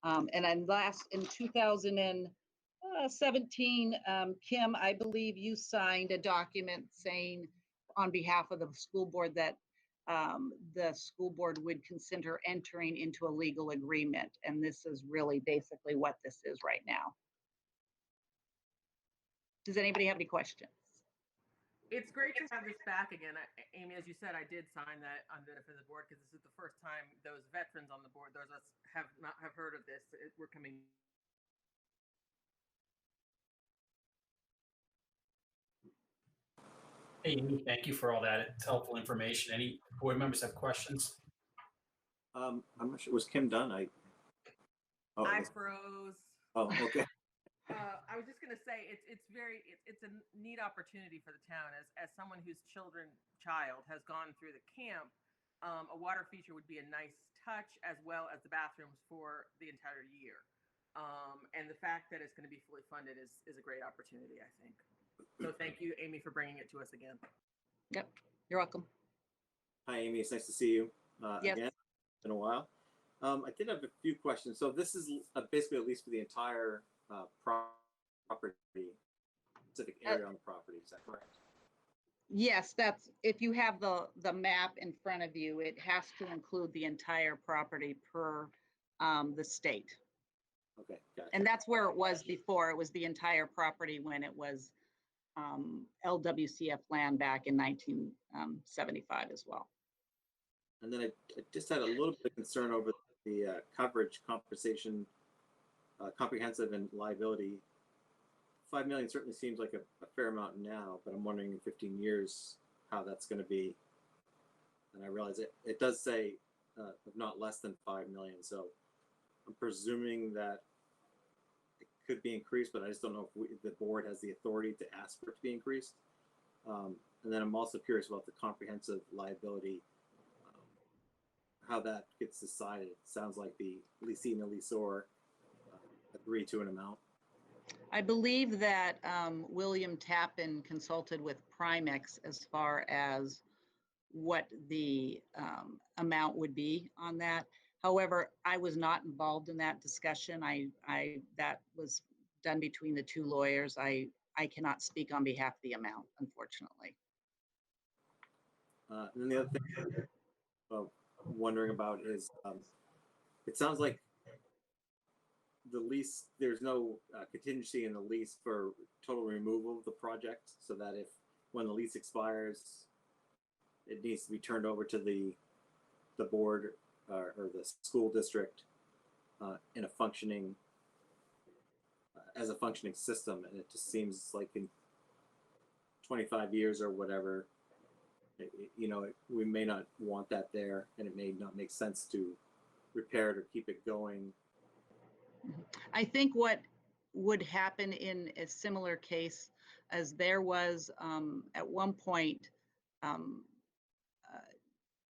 S7: And then in 2017, Kim, I believe you signed a document saying on behalf of the school board that the school board would consider entering into a legal agreement. And this is really basically what this is right now. Does anybody have any questions?
S8: It's great to have this back again. Amy, as you said, I did sign that on benefit of the board because this is the first time those veterans on the board, those of us have heard of this. We're coming.
S1: Hey, Amy, thank you for all that. It's helpful information. Any board members have questions?
S4: I'm not sure. Was Kim done?
S8: I froze.
S4: Oh, okay.
S8: I was just going to say it's a neat opportunity for the town as someone whose child has gone through the camp. A water feature would be a nice touch, as well as the bathrooms for the entire year. And the fact that it's going to be fully funded is a great opportunity, I think. So thank you, Amy, for bringing it to us again.
S7: Yep, you're welcome.
S4: Hi, Amy. It's nice to see you
S7: Yes.
S4: again. It's been a while. I did have a few questions. So this is basically at least for the entire property, specific area on the property. Is that correct?
S7: Yes, that's, if you have the map in front of you, it has to include the entire property per the state.
S4: Okay, gotcha.
S7: And that's where it was before. It was the entire property when it was LWCF land back in 1975 as well.
S4: And then I just had a little bit of concern over the coverage, compensation, comprehensive and liability. 5 million certainly seems like a fair amount now, but I'm wondering in 15 years how that's going to be. And I realize it does say not less than 5 million. So I'm presuming that it could be increased, but I just don't know if the board has the authority to ask for it to be increased. And then I'm also curious about the comprehensive liability, how that gets decided. It sounds like the leasing and the lessor agree to an amount.
S7: I believe that William Tappan consulted with Primex as far as what the amount would be on that. However, I was not involved in that discussion. That was done between the 2 lawyers. I cannot speak on behalf of the amount, unfortunately.
S4: And then the other thing I'm wondering about is, it sounds like the lease, there's no contingency in the lease for total removal of the project, so that if when the lease expires, it needs to be turned over to the board or the school district in a functioning as a functioning system. And it just seems like 25 years or whatever, we may not want that there, and it may not make sense to repair it or keep it going.
S7: I think what would happen in a similar case as there was at one point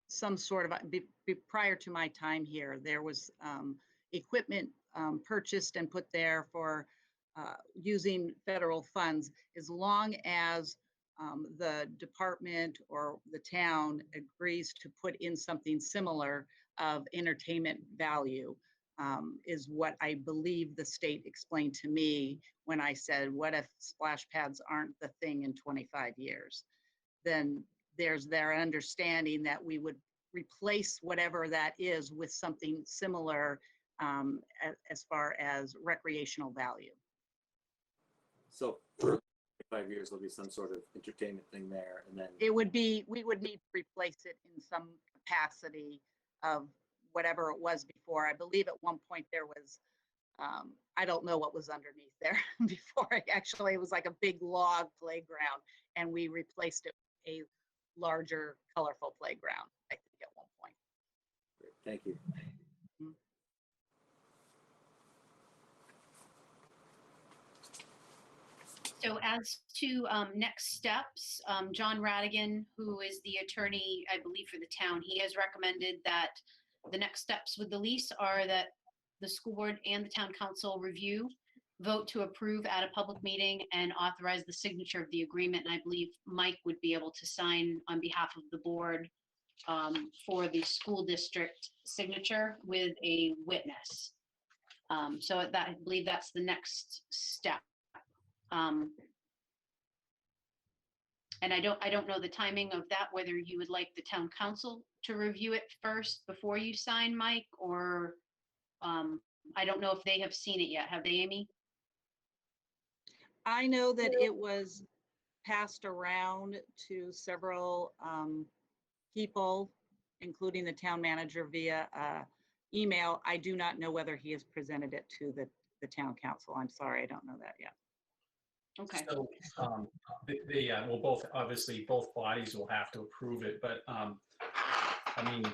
S7: some sort of, prior to my time here, there was equipment purchased and put there for using federal funds, as long as the department or the town agrees to put in something similar of entertainment value, is what I believe the state explained to me when I said, what if splash pads aren't the thing in 25 years? Then there's their understanding that we would replace whatever that is with something similar as far as recreational value.
S4: So for 5 years, there'll be some sort of entertainment thing there, and then
S7: It would be, we would need to replace it in some capacity of whatever it was before. I believe at one point there was, I don't know what was underneath there before. It was like a big log playground, and we replaced it with a larger, colorful playground, I think, at one point.
S4: great, thank you.
S5: So as to next steps, John Radigan, who is the attorney, I believe, for the town, he has recommended that the next steps with the lease are that the school board and the town council review, vote to approve at a public meeting, and authorize the signature of the agreement. And I believe Mike would be able to sign on behalf of the board for the school district signature with a witness. So that, I believe that's the next step. And I don't know the timing of that, whether you would like the town council to review it first before you sign, Mike, or I don't know if they have seen it yet. Have they, Amy?
S7: I know that it was passed around to several people, including the town manager via email. I do not know whether he has presented it to the town council. I'm sorry, I don't know that yet.
S5: Okay.
S1: So, both bodies will have to approve it, but, I mean,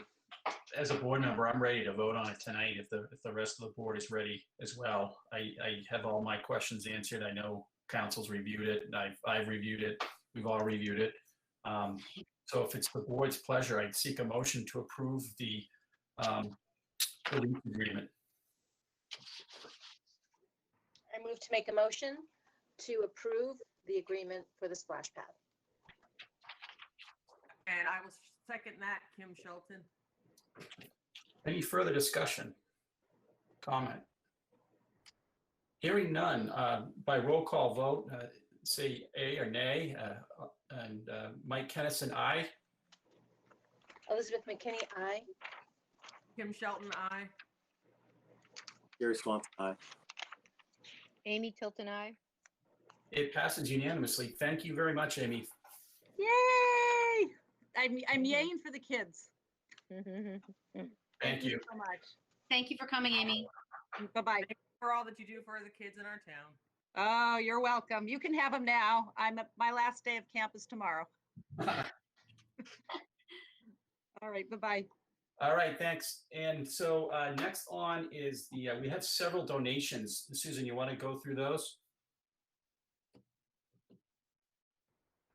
S1: as a board member, I'm ready to vote on it tonight if the rest of the board is ready as well. I have all my questions answered. I know council's reviewed it, and I've reviewed it. We've all reviewed it. So if it's the board's pleasure, I'd seek a motion to approve the lease agreement.
S2: I move to make a motion to approve the agreement for the splash pad.
S8: And I will second that, Kim Shelton.
S1: Any further discussion? Comment? Hearing none, by roll call vote, say A or nay, and Mike Kennison, aye.
S2: Elizabeth McKinney, aye.
S8: Kim Shelton, aye.
S4: Gary Swanson, aye.
S9: Amy Tilton, I.
S1: It passes unanimously. Thank you very much, Amy.
S7: Yay! I'm yaying for the kids.
S1: Thank you.
S7: So much.
S5: Thank you for coming, Amy.
S7: Bye-bye.
S8: Thank you for all that you do for the kids in our town.
S7: Oh, you're welcome. You can have them now. My last day of camp is tomorrow. All right, bye-bye.
S1: All right, thanks. And so next on is we had several donations. Susan, you want to go through those?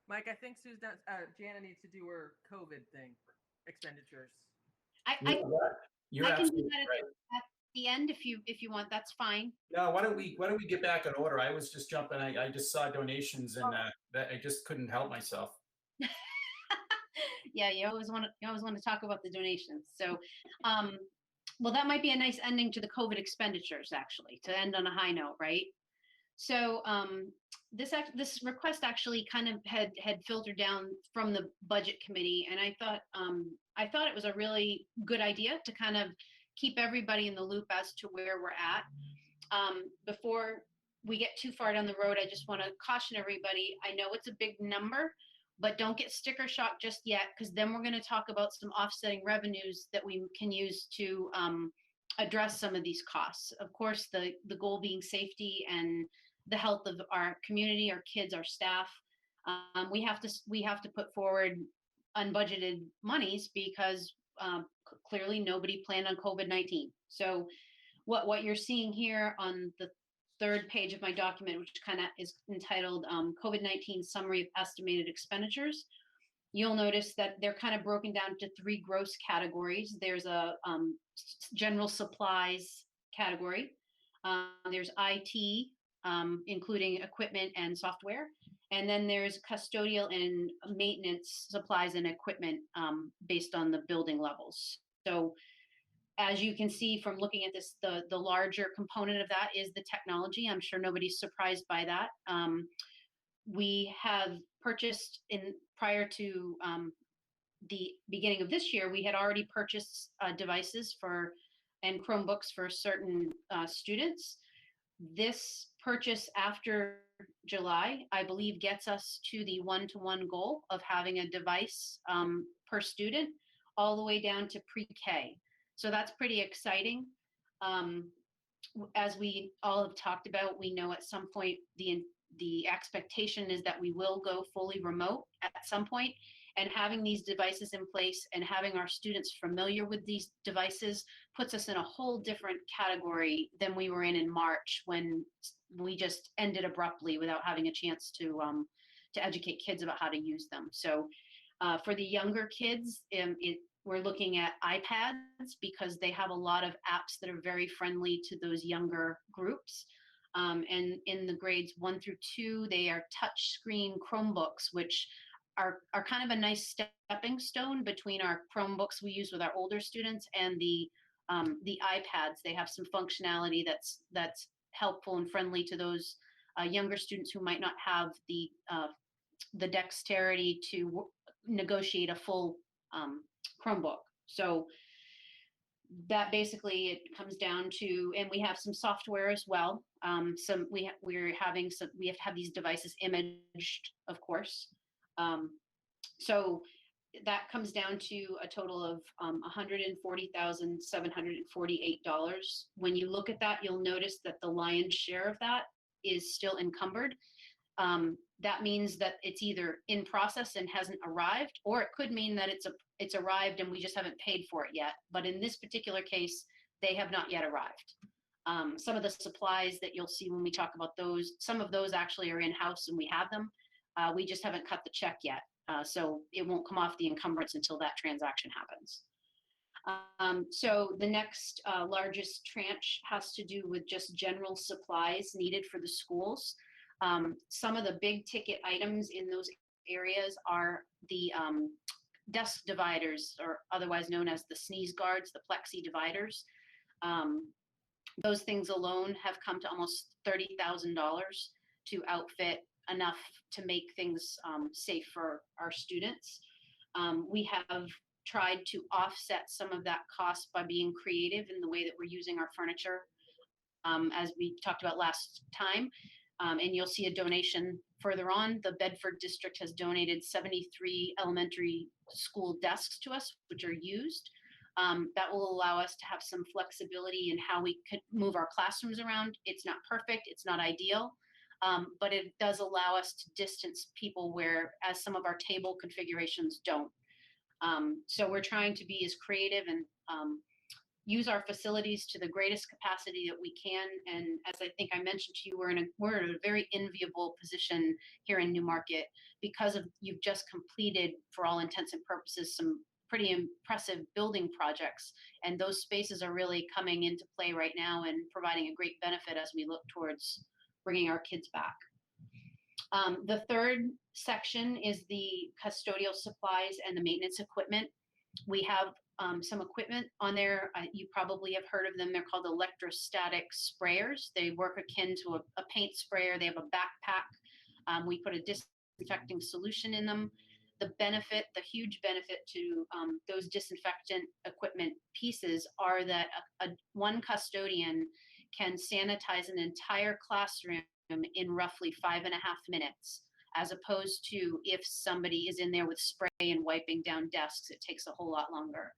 S8: Mike, I think Jana needs to do her COVID thing, expenditures.
S5: I
S1: You're
S5: I can do
S1: absolutely
S5: that
S1: right.
S5: at the end if you want. That's fine.
S1: No, why don't we get back in order? I was just jumping. I just saw donations and that I just couldn't help myself.
S5: Yeah, you always want to talk about the donations. So, well, that might be a nice ending to the COVID expenditures, actually, to end on a high note, right? So this request actually kind of had filtered down from the budget committee, and I thought it was a really good idea to kind of keep everybody in the loop as to where we're at. Before we get too far down the road, I just want to caution everybody. I know it's a big number, but don't get sticker shock just yet, because then we're going to talk about some offsetting revenues that we can use to address some of these costs. Of course, the goal being safety and the health of our community, our kids, our staff. we have to put forward unbudgeted monies because clearly nobody planned on COVID-19. So what you're seeing here on the third page of my document, which kind of is entitled COVID-19 Summary of Estimated Expenditures, you'll notice that they're kind of broken down to three gross categories. There's a general supplies category. There's IT, including equipment and software. And then there's custodial and maintenance supplies and equipment based on the building levels. So as you can see from looking at this, the larger component of that is the technology. I'm sure nobody's surprised by that. We have purchased prior to the beginning of this year, we had already purchased devices and Chromebooks for certain students. This purchase after July, I believe, gets us to the one-to-one goal of having a device per student all the way down to pre-K. So that's pretty exciting. As we all have talked about, we know at some point the expectation is that we will go fully remote at some point, and having these devices in place and having our students familiar with these devices puts us in a whole different category than we were in March, when we just ended abruptly without having a chance to educate kids about how to use them. So for the younger kids, we're looking at iPads because they have a lot of apps that are very friendly to those younger groups. And in the grades 1 through 2, they are touchscreen Chromebooks, which are kind of a nice stepping stone between our Chromebooks we use with our older students and the iPads. They have some functionality that's helpful and friendly to those younger students who might not have the dexterity to negotiate a full Chromebook. So that basically it comes down to, and we have some software as well. We have to have these devices imaged, of course. So that comes down to a total of $140,748. When you look at that, you'll notice that the lion's share of that is still encumbered. That means that it's either in process and hasn't arrived, or it could mean that it's arrived and we just haven't paid for it yet. But in this particular case, they have not yet arrived. Some of the supplies that you'll see when we talk about those, some of those actually are in-house and we have them. We just haven't cut the check yet. So it won't come off the encumbrance until that transaction happens. So the next largest tranche has to do with just general supplies needed for the schools. Some of the big ticket items in those areas are the desk dividers, or otherwise known as the sneeze guards, the plexi dividers. Those things alone have come to almost $30,000 to outfit enough to make things safe for our students. We have tried to offset some of that cost by being creative in the way that we're using our furniture, as we talked about last time. And you'll see a donation further on. The Bedford district has donated 73 elementary school desks to us, which are used. That will allow us to have some flexibility in how we could move our classrooms around. It's not perfect, it's not ideal, but it does allow us to distance people whereas some of our table configurations don't. So we're trying to be as creative and use our facilities to the greatest capacity that we can. And as I think I mentioned to you, we're in a very enviable position here in Newmarket because you've just completed, for all intents and purposes, some pretty impressive building projects. And those spaces are really coming into play right now and providing a great benefit as we look towards bringing our kids back. The third section is the custodial supplies and the maintenance equipment. We have some equipment on there. You probably have heard of them. They're called electrostatic sprayers. They work akin to a paint sprayer. They have a backpack. We put a disinfecting solution in them. The huge benefit to those disinfectant equipment pieces are that one custodian can sanitize an entire classroom in roughly 5.5 minutes, as opposed to if somebody is in there with spray and wiping down desks, it takes a whole lot longer.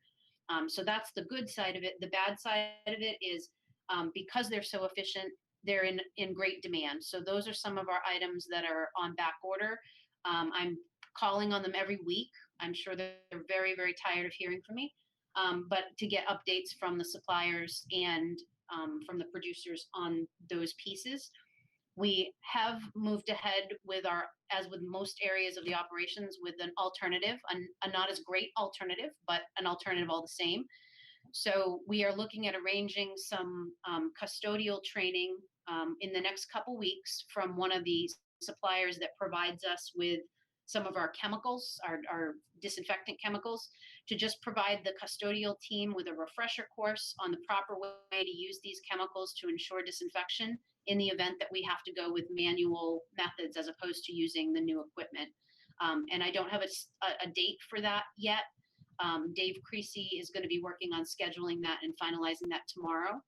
S5: So that's the good side of it. The bad side of it is because they're so efficient, they're in great demand. So those are some of our items that are on back order. I'm calling on them every week. I'm sure they're very, very tired of hearing from me. But to get updates from the suppliers and from the producers on those pieces. We have moved ahead with as with most areas of the operations, with an alternative, a not as great alternative, but an alternative all the same. So we are looking at arranging some custodial training in the next couple weeks from one of the suppliers that provides us with some of our chemicals, our disinfectant chemicals, to just provide the custodial team with a refresher course on the proper way to use these chemicals to ensure disinfection in the event that we have to go with manual methods as opposed to using the new equipment. And I don't have a date for that yet. Dave Creasy is going to be working on scheduling that and finalizing that tomorrow.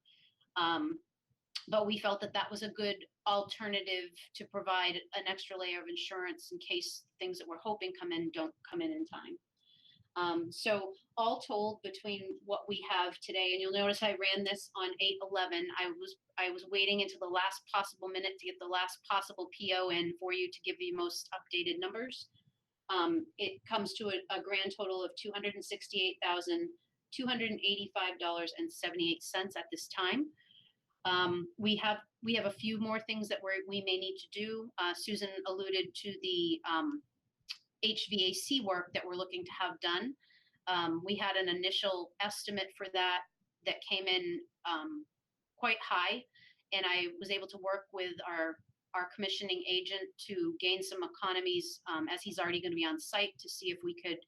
S5: But we felt that that was a good alternative to provide an extra layer of insurance in case things that we're hoping don't come in time. So all told, between what we have today, and you'll notice I ran this on 8/11. I was waiting until the last possible minute to get the last possible PO in for you to give the most updated numbers. It comes to a grand total of $268,285.78 at this time. We have a few more things that we may need to do. Susan alluded to the HVAC work that we're looking to have done. We had an initial estimate for that came in quite high, and I was able to work with our commissioning agent to gain some economies as he's already going to be on site, to see if we could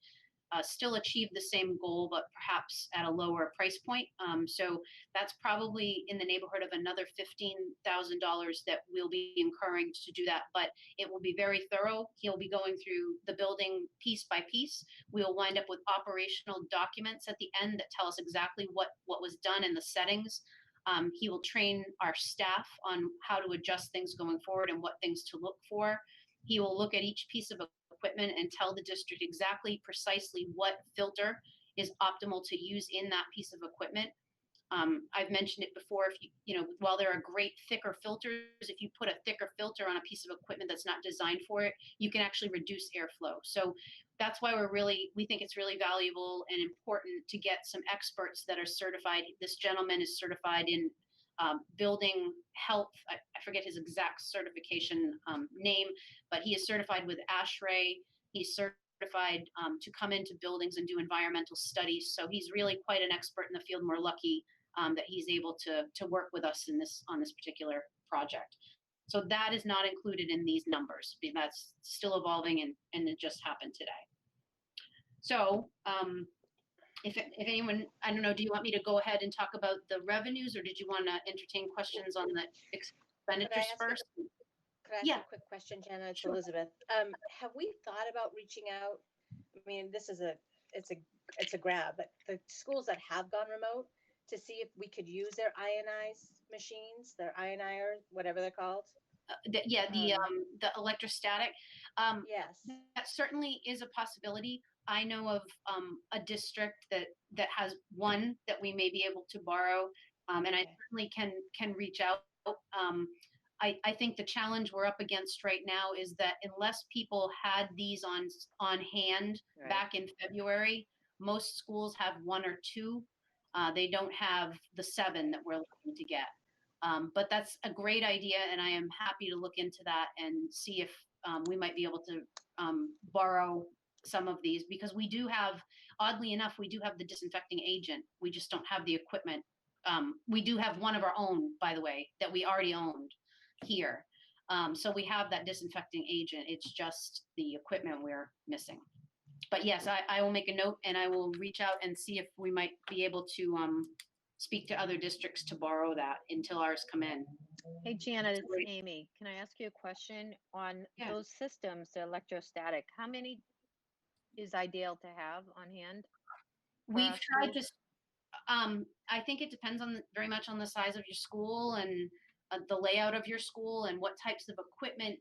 S5: still achieve the same goal, but perhaps at a lower price point. So that's probably in the neighborhood of another $15,000 that we'll be incurring to do that, but it will be very thorough. He'll be going through the building piece by piece. We'll wind up with operational documents at the end that tell us exactly what was done in the settings. He will train our staff on how to adjust things going forward and what things to look for. He will look at each piece of equipment and tell the district exactly precisely what filter is optimal to use in that piece of equipment. I've mentioned it before, while there are great thicker filters, if you put a thicker filter on a piece of equipment that's not designed for it, you can actually reduce airflow. So that's why we think it's really valuable and important to get some experts that are certified. This gentleman is certified in building health. I forget his exact certification name, but he is certified with ASHRAE. He's certified to come into buildings and do environmental studies. So he's really quite an expert in the field, and we're lucky that he's able to work with us on this particular project. So that is not included in these numbers. That's still evolving, and it just happened today. So if anyone, I don't know, do you want me to go ahead and talk about the revenues, or did you want to entertain questions on the expenditures first?
S2: Could I ask a quick question, Jenna? It's
S5: Sure.
S2: Elizabeth. Have we thought about reaching out? I mean, it's a grab, but the schools that have gone remote, to see if we could use their ionized machines, their ionizer, whatever they're called.
S5: The electrostatic.
S2: Yes.
S5: That certainly is a possibility. I know of a district that has one that we may be able to borrow, and I certainly can reach out. I think the challenge we're up against right now is that unless people had these on hand back in February, most schools have one or two. They don't have the 7 that we're looking to get. But that's a great idea, and I am happy to look into that and see if we might be able to borrow some of these, because we do have, oddly enough, we do have the disinfecting agent. We just don't have the equipment. We do have one of our own, by the way, that we already owned here. So we have that disinfecting agent. It's just the equipment we're missing. But yes, I will make a note, and I will reach out and see if we might be able to speak to other districts to borrow that until ours come in.
S9: Hey, Janet, it's Amy. Can I ask you a question on those systems, the electrostatic? How many is ideal to have on hand?
S5: We've tried to. I think it depends very much on the size of your school and the layout of your school and what types of equipment.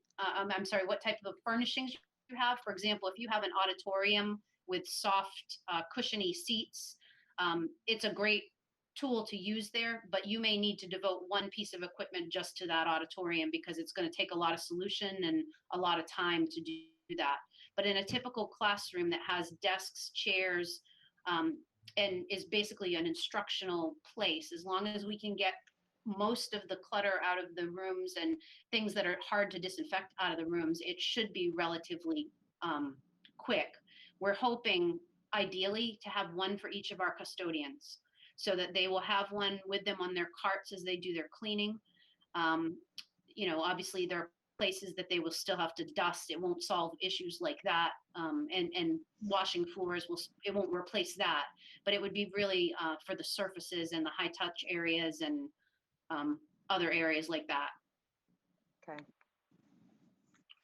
S5: What type of furnishings you have. For example, if you have an auditorium with soft, cushiony seats, it's a great tool to use there, but you may need to devote one piece of equipment just to that auditorium, because it's going to take a lot of solution and a lot of time to do that. But in a typical classroom that has desks, chairs, and is basically an instructional place, as long as we can get most of the clutter out of the rooms and things that are hard to disinfect out of the rooms, it should be relatively quick. We're hoping ideally to have one for each of our custodians so that they will have one with them on their carts as they do their cleaning. Obviously there are places that they will still have to dust. It won't solve issues like that. And washing floors it won't replace that, but it would be really for the surfaces and the high touch areas and other areas like that.
S9: Okay.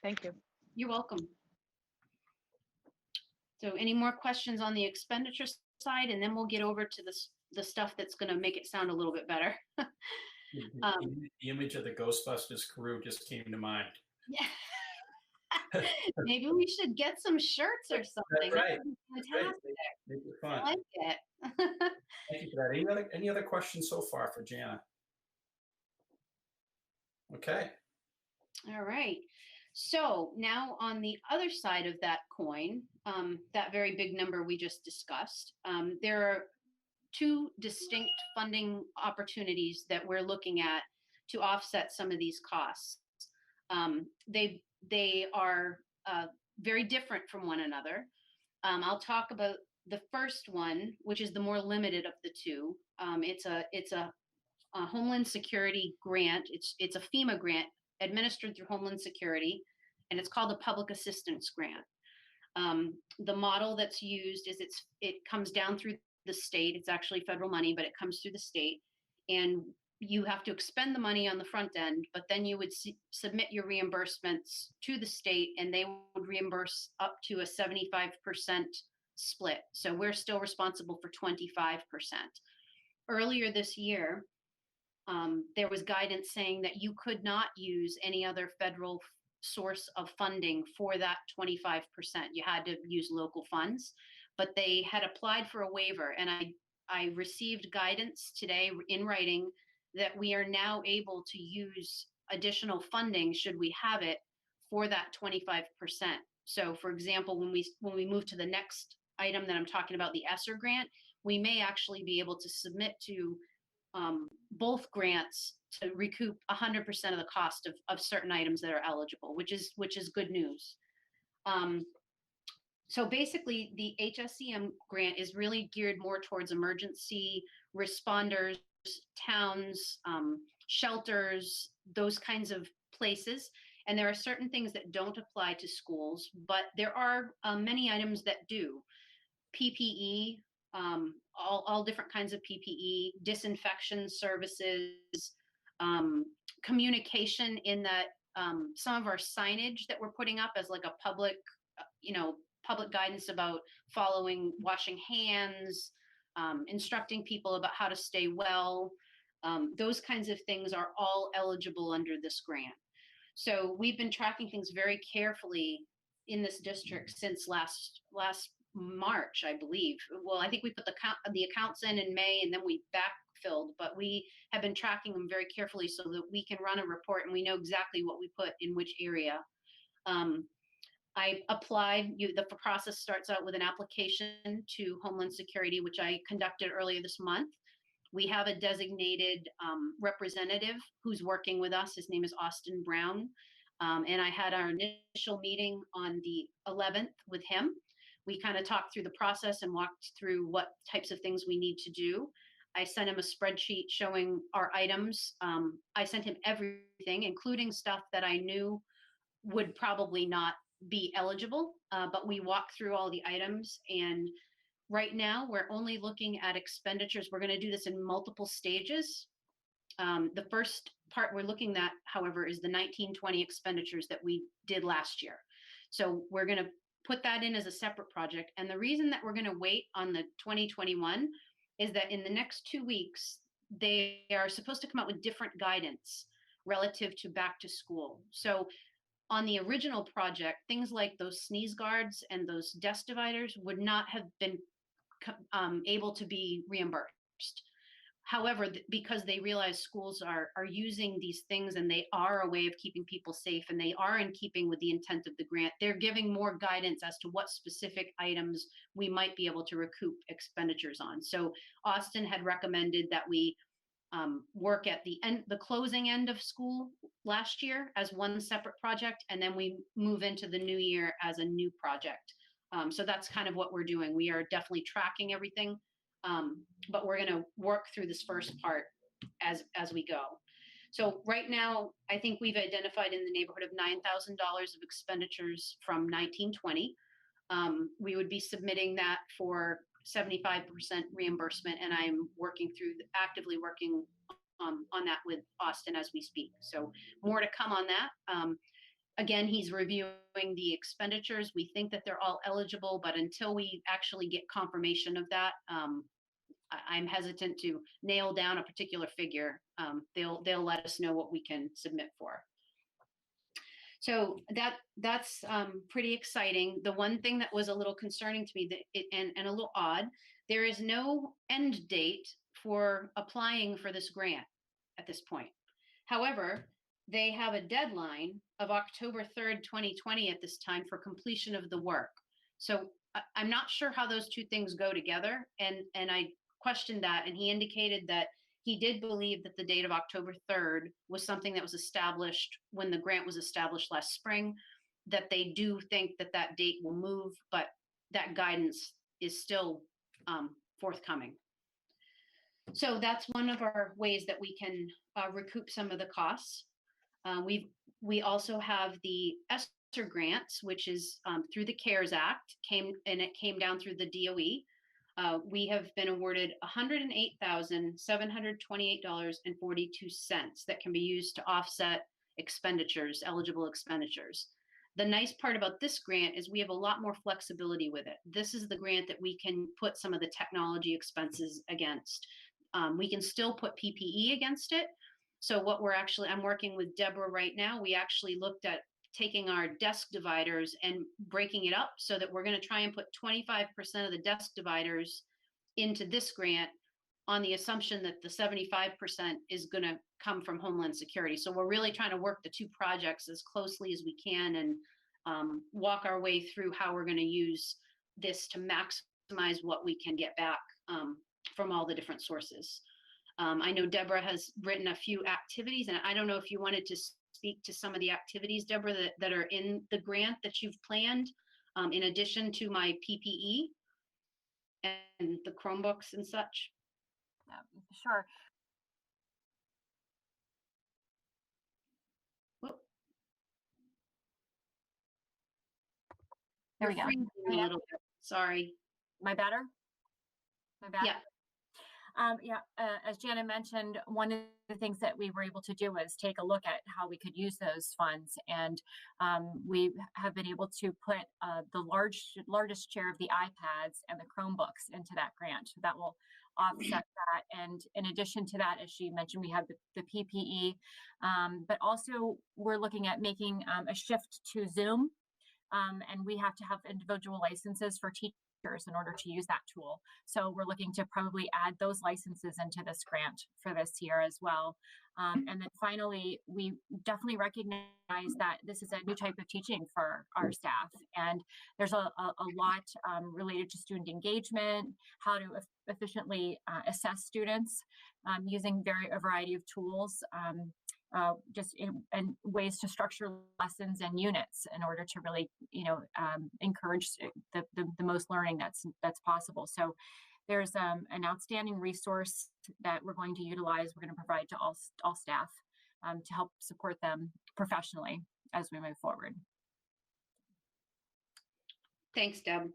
S9: Thank you.
S5: You're welcome. So any more questions on the expenditure side, and then we'll get over to the stuff that's going to make it sound a little bit better.
S1: The image of the Ghostbusters crew just came to mind.
S5: Yeah. Maybe we should get some shirts or something.
S1: That's right.
S5: Fantastic.
S1: Make it
S5: I
S1: fun.
S5: like it.
S1: Thank you for that. Any other questions so far for Jana? Okay.
S5: All right. So now on the other side of that coin, that very big number we just discussed, there are two distinct funding opportunities that we're looking at to offset some of these costs. They are very different from one another. I'll talk about the first one, which is the more limited of the two. It's a Homeland Security grant. It's a FEMA grant administered through Homeland Security, and it's called a Public Assistance Grant. The model that's used is it comes down through the state. It's actually federal money, but it comes through the state, and you have to expend the money on the front end, but then you would submit your reimbursements to the state, and they would reimburse up to a 75% split. So we're still responsible for 25%. Earlier this year, there was guidance saying that you could not use any other federal source of funding for that 25%. You had to use local funds, but they had applied for a waiver, and I received guidance today in writing that we are now able to use additional funding should we have it for that 25%. So for example, when we move to the next item that I'm talking about, the ESSER grant, we may actually be able to submit to both grants to recoup 100% of the cost of certain items that are eligible, which is good news. So basically, the HSCM grant is really geared more towards emergency responders, towns, shelters, those kinds of places. And there are certain things that don't apply to schools, but there are many items that do. PPE, all different kinds of PPE, disinfection services, communication in that some of our signage that we're putting up as like a public guidance about washing hands, instructing people about how to stay well. Those kinds of things are all eligible under this grant. So we've been tracking things very carefully in this district since last March, I believe. Well, I think we put the accounts in May, and then we backfilled, but we have been tracking them very carefully so that we can run a report and we know exactly what we put in which area. I applied, the process starts out with an application to Homeland Security, which I conducted earlier this month. We have a designated representative who's working with us. His name is Austin Brown. And I had our initial meeting on the 11th with him. We kind of talked through the process and walked through what types of things we need to do. I sent him a spreadsheet showing our items. I sent him everything, including stuff that I knew would probably not be eligible, but we walked through all the items, and right now we're only looking at expenditures. We're going to do this in multiple stages. The first part we're looking at, however, is the 1920 expenditures that we did last year. So we're going to put that in as a separate project. And the reason that we're going to wait on the 2021 is that in the next 2 weeks, they are supposed to come out with different guidance relative to back to school. So on the original project, things like those sneeze guards and those desk dividers would not have been able to be reimbursed. However, because they realize schools are using these things and they are a way of keeping people safe and they are in keeping with the intent of the grant, they're giving more guidance as to what specific items we might be able to recoup expenditures on. So Austin had recommended that we work at the closing end of school last year as one separate project, and then we move into the new year as a new project. So that's kind of what we're doing. We are definitely tracking everything. But we're going to work through this first part as we go. So right now, I think we've identified in the neighborhood of $9,000 of expenditures from 1920. We would be submitting that for 75% reimbursement, and I'm actively working on that with Austin as we speak. So more to come on that. Again, he's reviewing the expenditures. We think that they're all eligible, but until we actually get confirmation of that, I'm hesitant to nail down a particular figure. They'll let us know what we can submit for. So that's pretty exciting. The one thing that was a little concerning to me and a little odd, there is no end date for applying for this grant at this point. However, they have a deadline of October 3rd, 2020 at this time for completion of the work. So I'm not sure how those two things go together. And I questioned that, and he indicated that he did believe that the date of October 3rd was something that was established when the grant was established last spring, that they do think that that date will move, but that guidance is still forthcoming. So that's one of our ways that we can recoup some of the costs. We also have the ESSER grants, which is through the CARES Act, it came down through the DOE. We have been awarded $108,728.42 that can be used to offset eligible expenditures. The nice part about this grant is we have a lot more flexibility with it. This is the grant that we can put some of the technology expenses against. We can still put PPE against it. So what I'm working with Deborah right now, we actually looked at taking our desk dividers and breaking it up so that we're going to try and put 25% of the desk dividers into this grant on the assumption that the 75% is going to come from Homeland Security. So we're really trying to work the two projects as closely as we can and walk our way through how we're going to use this to maximize what we can get back from all the different sources. I know Deborah has written a few activities, and I don't know if you wanted to speak to some of the activities, Deborah, that are in the grant that you've planned, in addition to my PPE and the Chromebooks and such.
S10: Yeah, sure.
S5: Whoop.
S10: There we go.
S5: Freezing a little bit. Sorry.
S10: My better? My bad?
S5: Yeah.
S10: As Jana mentioned, one of the things that we were able to do was take a look at how we could use those funds. And we have been able to put the largest share of the iPads and the Chromebooks into that grant. That will offset that. And in addition to that, as she mentioned, we have the PPE, but also we're looking at making a shift to Zoom. And we have to have individual licenses for teachers in order to use that tool. So we're looking to probably add those licenses into this grant for this year as well. And then finally, we definitely recognize that this is a new type of teaching for our staff. And there's a lot related to student engagement, how to efficiently assess students using a variety of tools. And ways to structure lessons and units in order to really, encourage the most learning that's possible. So there's an outstanding resource that we're going to utilize. We're going to provide to all staff to help support them professionally as we move forward.
S5: Thanks, Deb.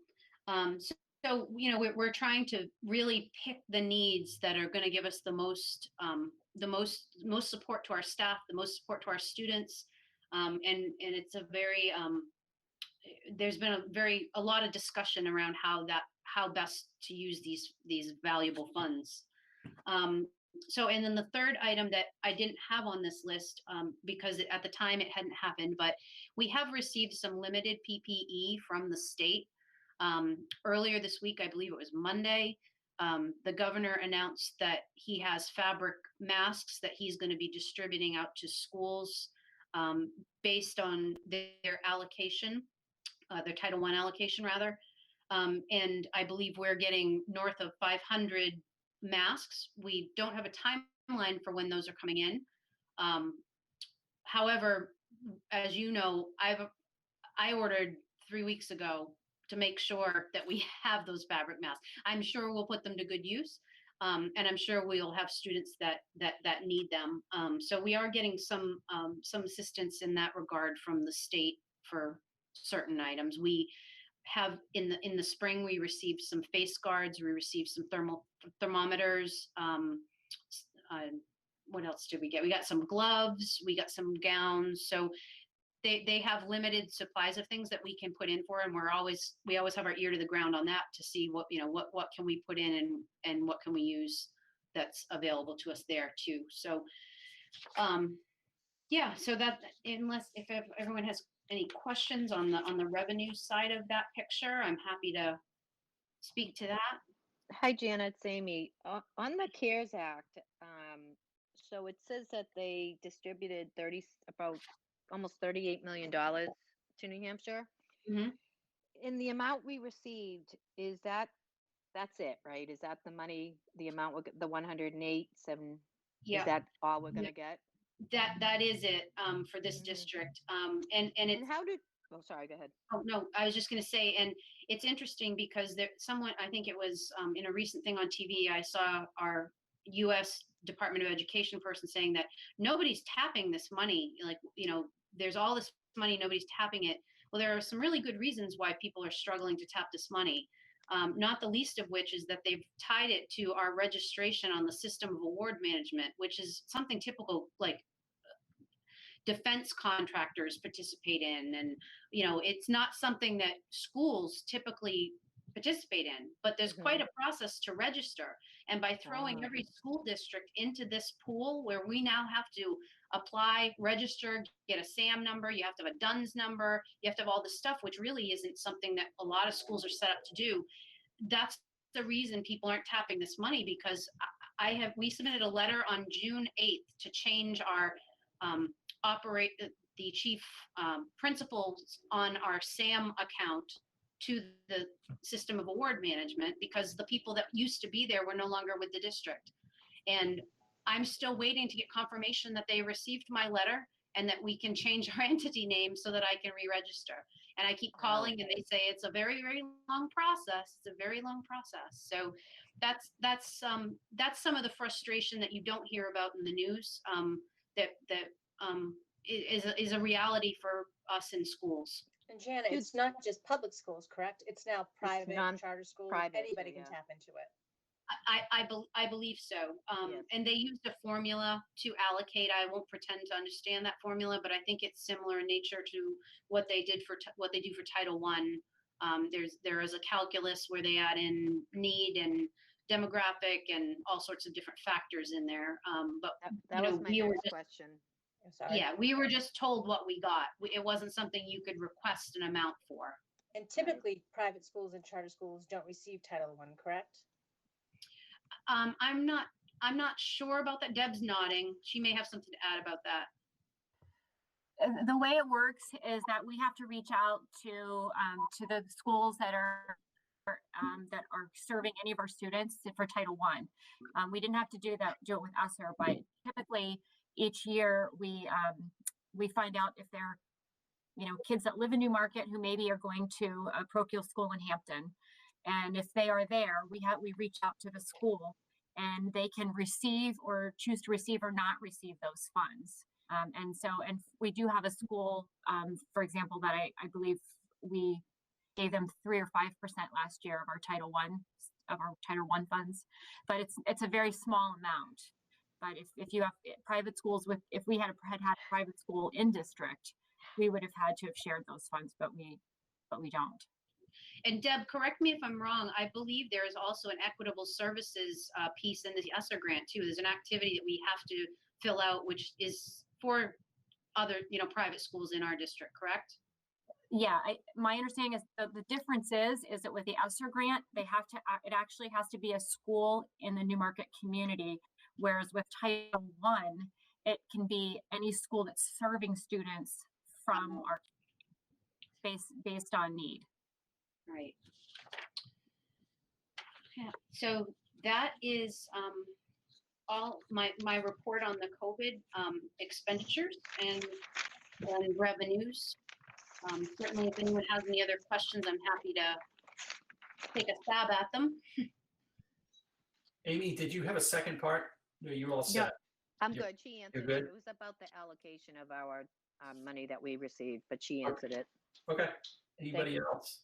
S5: So we're trying to really pick the needs that are going to give us the most support to our staff, the most support to our students, and it's a very there's been a lot of discussion around how best to use these valuable funds. So, and then the third item that I didn't have on this list because at the time it hadn't happened, but we have received some limited PPE from the state. Earlier this week, I believe it was Monday, The governor announced that he has fabric masks that he's going to be distributing out to schools based on their allocation, their Title I allocation rather. And I believe we're getting north of 500 masks. We don't have a timeline for when those are coming in. However, as you know, I ordered 3 weeks ago to make sure that we have those fabric masks. I'm sure we'll put them to good use. And I'm sure we'll have students that need them. So we are getting some assistance in that regard from the state for certain items. We have in the spring we received some face guards, we received some thermometers. What else did we get? We got some gloves, we got some gowns. So they have limited supplies of things that we can put in for, and we always have our ear to the ground on that to see what what can we put in and what can we use that's available to us there too. So yeah, so that if everyone has any questions on the revenue side of that picture, I'm happy to speak to that.
S9: Hi, Janet, it's Amy. On the CARES Act, so it says that they distributed about almost $38 million to New Hampshire.
S5: Mm-hmm.
S9: In the amount we received, that's it, right? Is that the money, the amount, the 108.7?
S5: Yeah.
S9: Is that all we're gonna get?
S5: That is it for this district. And it's,
S9: And how did? Oh, sorry. Go ahead.
S5: oh no, I was just going to say, and it's interesting because someone, I think it was in a recent thing on TV, I saw our U.S. Department of Education person saying that nobody's tapping this money. Like, there's all this money, nobody's tapping it. Well, there are some really good reasons why people are struggling to tap this money. Not the least of which is that they've tied it to our registration on the system of award management, which is something typical, like defense contractors participate in. And, it's not something that schools typically participate in, but there's quite a process to register. And by throwing every school district into this pool where we now have to apply, register, get a SAM number, you have to have a DUNS number, you have to have all this stuff, which really isn't something that a lot of schools are set up to do. That's the reason people aren't tapping this money, because we submitted a letter on June 8th to change our the chief principals on our SAM account to the system of award management, because the people that used to be there were no longer with the district. And I'm still waiting to get confirmation that they received my letter and that we can change our entity name so that I can re-register. And I keep calling and they say it's a very, very long process. It's a very long process. So that's some of the frustration that you don't hear about in the news, is a reality for us in schools.
S2: And Janet, it's not just public schools, correct? It's now private, charter schools, anybody can tap into it.
S5: I believe so.
S9: Yes.
S5: And they used a formula to allocate. I won't pretend to understand that formula, but I think it's similar in nature to what they do for Title I. There is a calculus where they add in need and demographic and all sorts of different factors in there. But
S9: that was my next question.
S5: Yeah, we were just told what we got. It wasn't something you could request an amount for.
S2: And typically, private schools and charter schools don't receive Title I, correct?
S5: I'm not sure about that. Deb's nodding. She may have something to add about that.
S10: The way it works is that we have to reach out to the schools that are serving any of our students for Title I. We didn't have to do it with us, but typically each year we find out if they're kids that live in Newmarket who maybe are going to a parochial school in Hampton. And if they are there, we reach out to the school and they can receive or choose to receive or not receive those funds. And we do have a school, for example, that I believe we gave them 3 or 5% last year of our Title I funds, but it's a very small amount. But if you have private schools if we had had a private school in district, we would have had to have shared those funds, but we don't.
S5: And Deb, correct me if I'm wrong, I believe there is also an equitable services piece in the ESSER grant too. There's an activity that we have to fill out, which is for other, private schools in our district, correct?
S10: Yeah, my understanding is the difference is that with the ESSER grant, they have to, it actually has to be a school in the Newmarket community. Whereas with Title I, it can be any school that's serving students from our based on need.
S5: Right. Yeah, so that is all my report on the COVID expenditures and revenues. Certainly, if anyone has any other questions, I'm happy to take a stab at them.
S1: Amy, did you have a second part? No, you're all set.
S9: I'm
S1: You're-
S9: good. She answered
S1: good?
S9: it. It was about the allocation of our money that we received, but she answered it.
S1: Okay. Anybody
S9: you.
S1: else?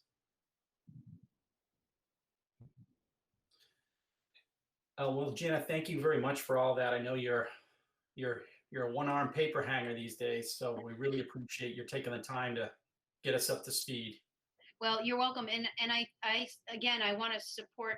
S1: Well, Jenna, thank you very much for all that. I know you're a one-arm paper hanger these days, so we really appreciate you taking the time to get us up to speed.
S5: Well, you're welcome. And I again, I want to support,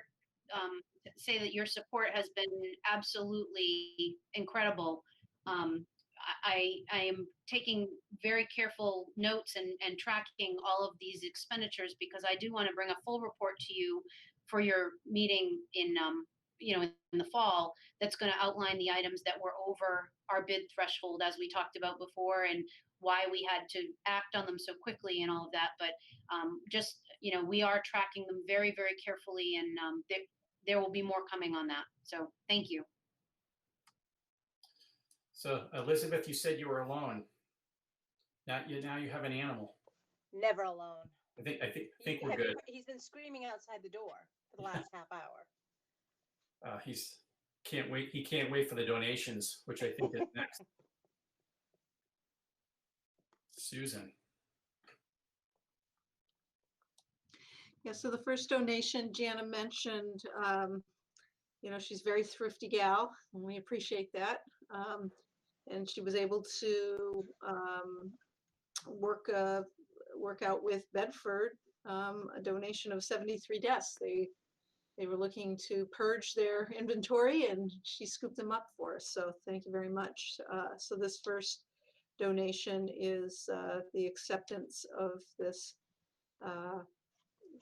S5: say that your support has been absolutely incredible. I am taking very careful notes and tracking all of these expenditures because I do want to bring a full report to you for your meeting in, in the fall that's going to outline the items that were over our bid threshold, as we talked about before, and why we had to act on them so quickly and all of that. But just, we are tracking them very, very carefully, and there will be more coming on that. So thank you.
S1: So Elizabeth, you said you were alone. Now you have an animal.
S2: Never alone.
S1: I think we're good.
S2: He's been screaming outside the door for the last half hour.
S1: He can't wait for the donations, which I think is next. Susan.
S6: Yeah, so the first donation Jana mentioned, she's a very thrifty gal, and we appreciate that. And she was able to work out with Bedford a donation of 73 desks. They were looking to purge their inventory, and she scooped them up for us. So thank you very much. So this first donation is the acceptance of this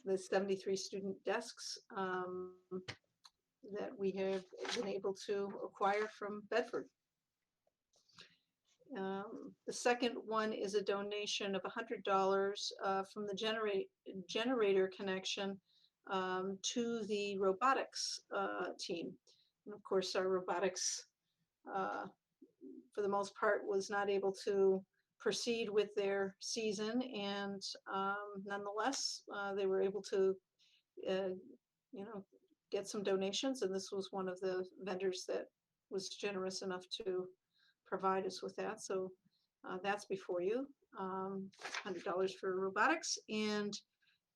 S6: the 73 student desks that we have been able to acquire from Bedford. The second one is a donation of $100 from the generator connection to the robotics team. And of course, our robotics, for the most part, was not able to proceed with their season, and nonetheless, they were able to, get some donations, and this was one of the vendors that was generous enough to provide us with that. So that's before you, $100 for robotics, and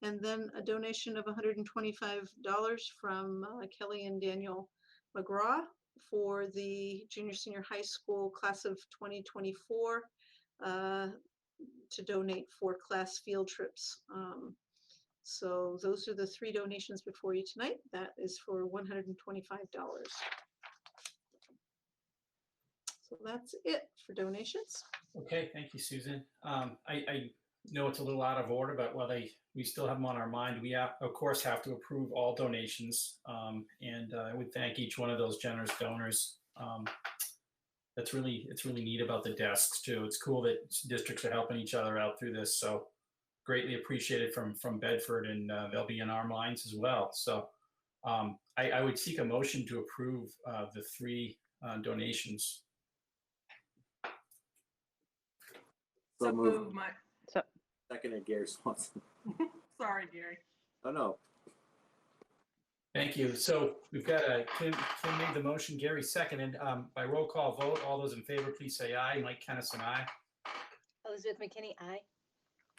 S6: then a donation of $125 from Kelly and Daniel McGraw for the junior senior high school class of 2024 to donate for class field trips. So those are the three donations before you tonight. That is for $125. So that's it for donations.
S1: Okay, thank you, Susan. I know it's a little out of order, but we still have them on our mind. We of course have to approve all donations, and I would thank each one of those generous donors. It's really neat about the desks too. It's cool that districts are helping each other out through this. So greatly appreciated from Bedford, and they'll be in our minds as well. So I would seek a motion to approve the three donations.
S8: So move my.
S4: Seconded, Gary Swanson.
S8: Sorry, Gary.
S4: Oh, no.
S1: Thank you. So we've got Kim made the motion, Gary seconded. By roll call vote, all those in favor, please say aye. Mike Kennison, aye.
S2: Elizabeth McKinney, aye.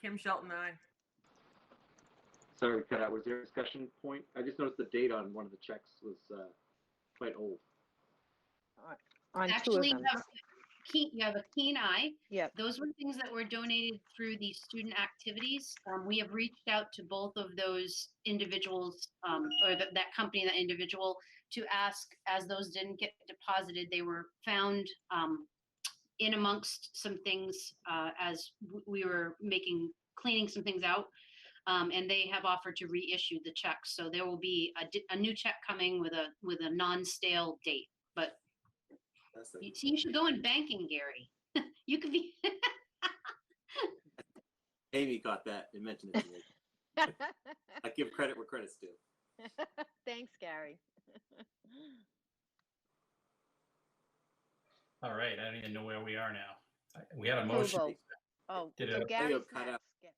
S8: Kim Shelton, aye.
S11: Sorry, cut out. Was there a discussion point? I just noticed the date on one of the checks was quite old.
S9: On
S5: Actually,
S9: two of them.
S5: you have a keen eye.
S9: Yep.
S5: Those were things that were donated through the student activities. We have reached out to both of those individuals, or that company and that individual, to ask, as those didn't get deposited, they were found in amongst some things as we were cleaning some things out. And they have offered to reissue the checks. So there will be a new check coming with a non-stale date. But you should go in banking, Gary. You could be.
S4: Amy got that and mentioned it to me. I give credit where credit's due.
S9: Thanks, Gary.
S1: All right, I don't even know where we are now. We had a motion.
S9: Approval. Oh,
S1: Did
S9: so
S1: it-
S9: Gary's
S4: cut out.
S9: next.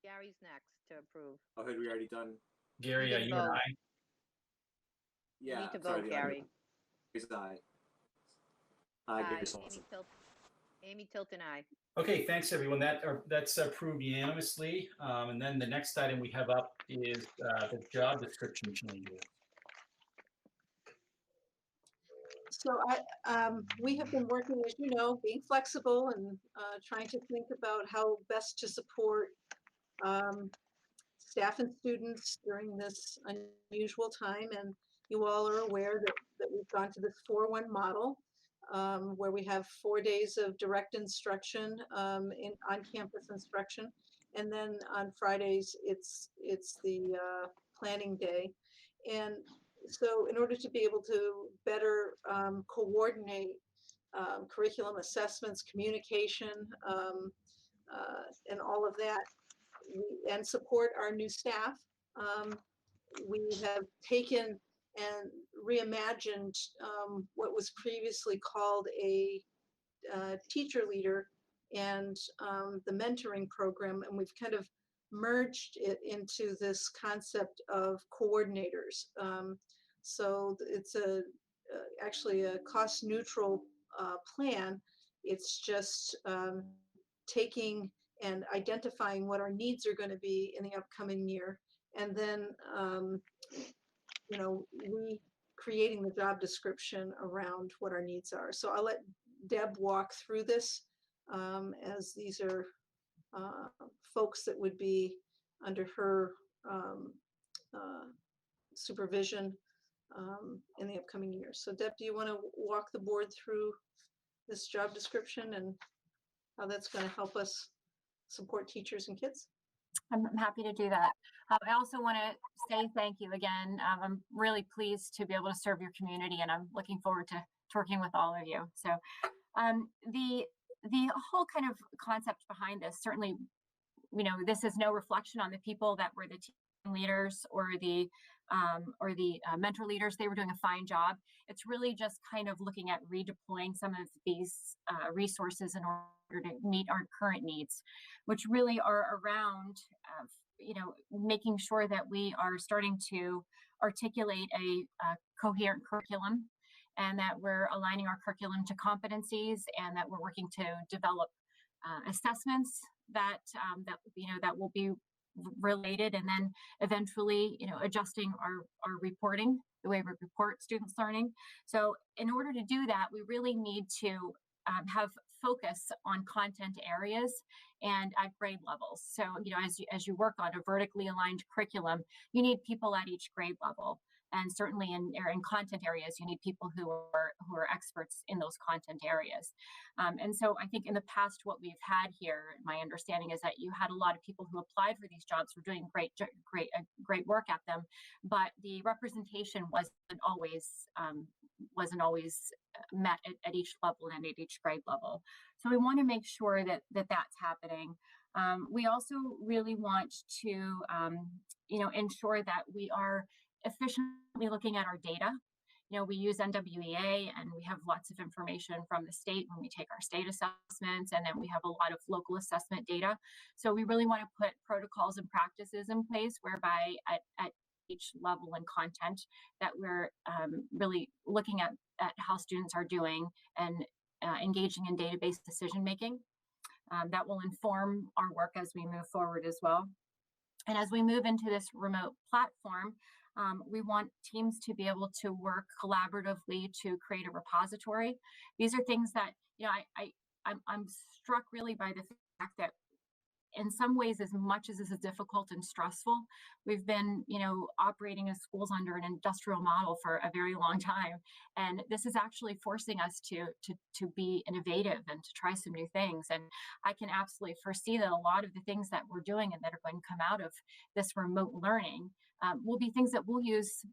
S9: Gary's next to approve.
S4: Oh, had we already done?
S1: Gary,
S9: We
S1: are
S9: did
S1: you and
S9: vote.
S1: I?
S9: You
S4: Yeah.
S9: need to
S4: sorry,
S9: vote,
S4: the audio.
S9: Gary.
S4: Gary's aye.
S9: Aye.
S4: Gary
S9: Amy
S4: Swanson.
S9: Tilton, aye.
S1: Okay, thanks everyone. That's approved unanimously. And then the next item we have up is the job description changes.
S6: So we have been working, as you know, being flexible and trying to think about how best to support staff and students during this unusual time. And you all are aware that we've gone to this 4-1 model where we have 4 days of direct instruction in on-campus instruction. And then on Fridays, it's the planning day. And so in order to be able to better coordinate curriculum assessments, communication, and all of that, and support our new staff, we have taken and reimagined what was previously called a teacher leader and the mentoring program, and we've kind of merged it into this concept of coordinators. So it's actually a cost neutral plan. It's just taking and identifying what our needs are going to be in the upcoming year, and then creating the job description around what our needs are. So I'll let Deb walk through this, as these are folks that would be under her supervision in the upcoming year. So Deb, do you want to walk the board through this job description and how that's going to help us support teachers and kids?
S10: I'm happy to do that. I also want to say thank you again. I'm really pleased to be able to serve your community, and I'm looking forward to working with all of you. So the whole kind of concept behind this, certainly, this is no reflection on the people that were the team leaders or the mentor leaders. They were doing a fine job. It's really just kind of looking at redeploying some of these resources in order to meet our current needs, which really are around, making sure that we are starting to articulate a coherent curriculum, and that we're aligning our curriculum to competencies, and that we're working to develop assessments that will be related, and then eventually, adjusting our reporting, the way we report students learning. So in order to do that, we really need to have focus on content areas and at grade levels. So, as you work on a vertically aligned curriculum, you need people at each grade level. And certainly in content areas, you need people who are experts in those content areas. And so I think in the past, what we've had here, my understanding is that you had a lot of people who applied for these jobs were doing great work at them, but the representation wasn't always met at each level and at each grade level. So we want to make sure that that's happening. We also really want to ensure that we are efficiently looking at our data. We use NWEA, and we have lots of information from the state when we take our state assessments, and then we have a lot of local assessment data. So we really want to put protocols and practices in place whereby at each level and content that we're really looking at how students are doing and engaging in database decision making. That will inform our work as we move forward as well. And as we move into this remote platform, we want teams to be able to work collaboratively to create a repository. These are things that, I'm struck really by the fact that in some ways, as much as this is difficult and stressful, we've been, operating as schools under an industrial model for a very long time. And this is actually forcing us to be innovative and to try some new things. And I can absolutely foresee that a lot of the things that we're doing and that are going to come out of this remote learning will be things that we'll use,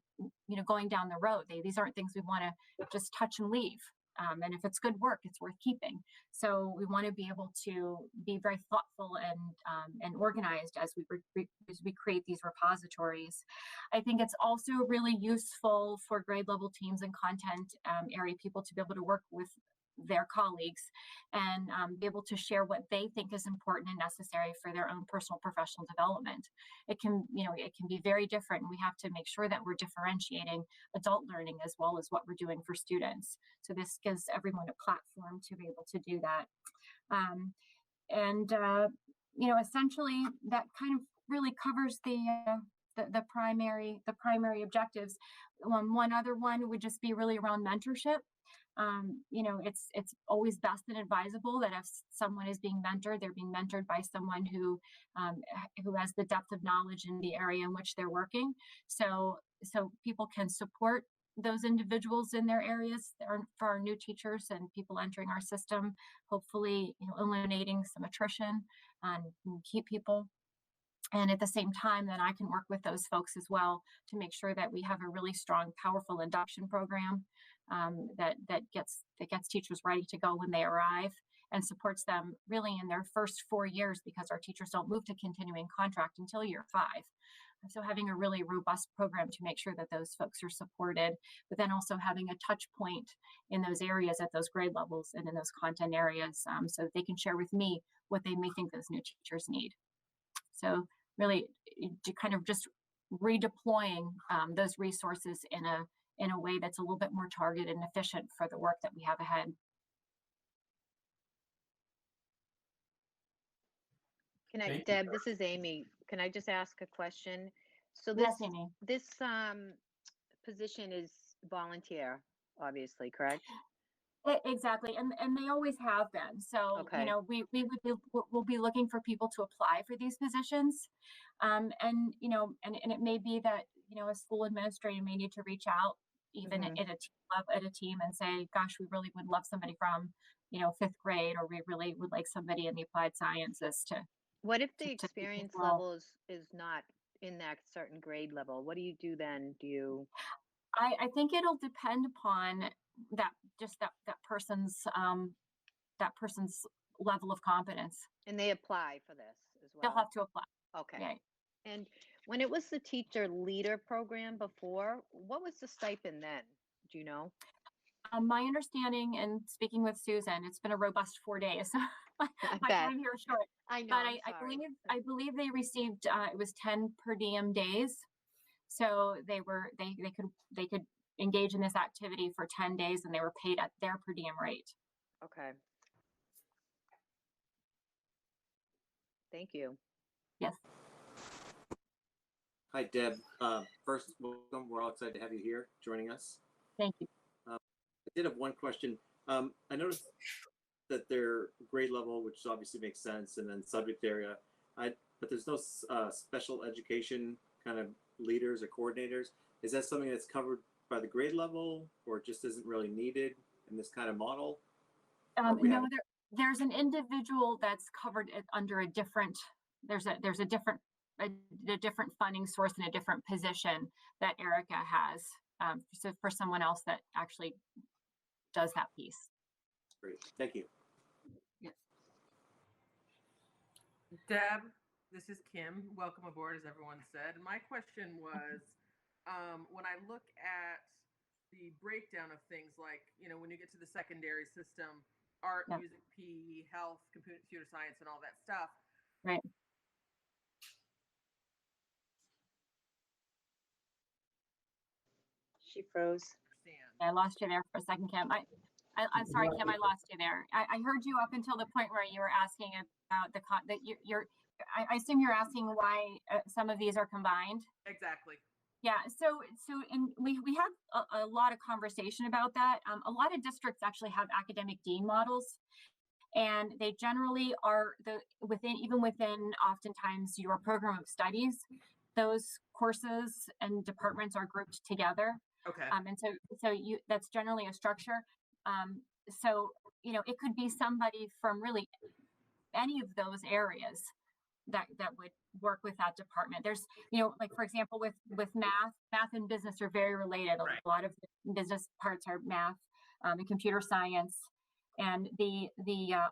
S10: going down the road. These aren't things we want to just touch and leave. And if it's good work, it's worth keeping. So we want to be able to be very thoughtful and organized as we create these repositories. I think it's also really useful for grade level teams and content area people to be able to work with their colleagues and be able to share what they think is important and necessary for their own personal professional development. It can be very different, and we have to make sure that we're differentiating adult learning as well as what we're doing for students. So this gives everyone a platform to be able to do that. Essentially that kind of really covers the primary objectives. One other one would just be really around mentorship. It's always best and advisable that if someone is being mentored, they're being mentored by someone who has the depth of knowledge in the area in which they're working. So people can support those individuals in their areas for our new teachers and people entering our system, hopefully, eliminating some attrition and keep people. And at the same time, then I can work with those folks as well to make sure that we have a really strong, powerful induction program that gets teachers ready to go when they arrive and supports them really in their first 4 years, because our teachers don't move to continuing contract until year 5. So having a really robust program to make sure that those folks are supported, but then also having a touch point in those areas at those grade levels and in those content areas so that they can share with me what they may think those new teachers need. So really kind of just redeploying those resources in a way that's a little bit more targeted and efficient for the work that we have ahead.
S9: Deb, this is Amy. Can I just ask a question? So
S10: Yes, Amy.
S9: this position is volunteer, obviously, correct?
S10: Exactly, and they always have been. So
S9: Okay.
S10: we'll be looking for people to apply for these positions, and it may be that a school administrator may need to reach out even
S9: Mhm.
S10: at a team and say, gosh, we really would love somebody from 5th grade, or we really would like somebody in the applied sciences to.
S9: What if the
S10: take this
S9: experience
S10: role.
S9: level is not in that certain grade level? What do you do then? Do you?
S10: I think it'll depend upon that person's level of competence.
S9: And they apply for this as well?
S10: They'll have to apply.
S9: Okay.
S10: Yeah.
S9: And when it was the teacher leader program before, what was the stipend then? Do you know?
S10: My understanding, and speaking with Susan, it's been a robust 4 days. My
S9: bet.
S10: time here is short.
S9: I know.
S10: But
S9: I'm sorry.
S10: I believe they received it was 10 per diem days, so they could engage in this activity for 10 days, and they were paid at their per diem rate.
S9: Okay. Thank you.
S10: Yes.
S4: Hi, Deb. First, welcome. We're all excited to have you here joining us.
S10: Thank you.
S4: I did have one question. I noticed that their grade level, which obviously makes sense, and then subject area, but there's no special education kind of leaders or coordinators. Is that something that's covered by the grade level, or just isn't really needed in this kind of model?
S10: No, there's an individual that's covered under a different. There's a different funding source and a different position that Erica has. So for someone else that actually does that piece.
S4: Great, thank you.
S10: Yes.
S8: Deb, this is Kim. Welcome aboard, as everyone said. My question was, when I look at the breakdown of things like, when you get to the secondary system, art,
S10: Yeah.
S8: music, PE, health, computer science, and all that stuff.
S10: Right.
S2: She froze.
S10: I lost you there for a second, Kim. I'm sorry, Kim, I lost you there. I heard you up until the point where you were asking about I assume you're asking why some of these are combined.
S8: Exactly.
S10: Yeah, so we had a lot of conversation about that. A lot of districts actually have academic dean models, And they generally are even within oftentimes your program of studies, those courses and departments are grouped together.
S8: Okay.
S10: And so that's generally a structure. So, it could be somebody from really any of those areas that would work with that department. There's, like for example, with math and business are very related.
S8: Right.
S10: A lot of the business parts are math and computer science, and the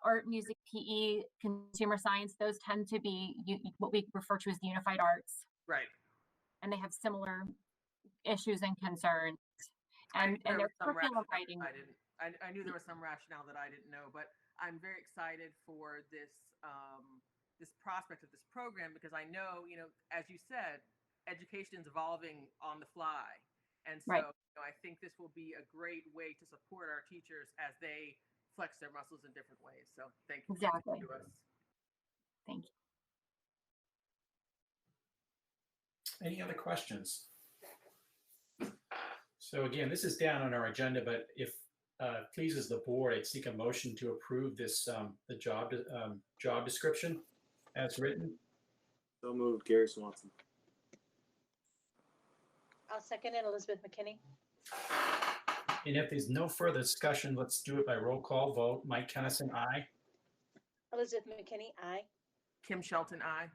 S10: art, music, PE, consumer science, those tend to be what we refer to as the unified arts,
S8: Right.
S10: and they have similar issues and concerns.
S8: I
S10: And
S8: knew there
S10: their
S8: was some
S10: curriculum
S8: rationale
S10: writing.
S8: that I knew there was some rationale that I didn't know, but I'm very excited for this this prospect of this program, because I know, as you said, education is evolving on the fly, and so
S10: Right.
S8: I think this will be a great way to support our teachers as they flex their muscles in different ways. So thank you
S10: Exactly.
S8: to us.
S10: Thank you.
S1: Any other questions? So again, this is down on our agenda, but if pleases the board, I'd seek a motion to approve this the job description as written.
S4: So moved, Gary Swanson.
S2: I'll second it, Elizabeth McKinney.
S1: And if there's no further discussion, let's do it by roll call vote. Mike Kennison, aye.
S2: Elizabeth McKinney, aye.
S8: Kim Shelton, aye.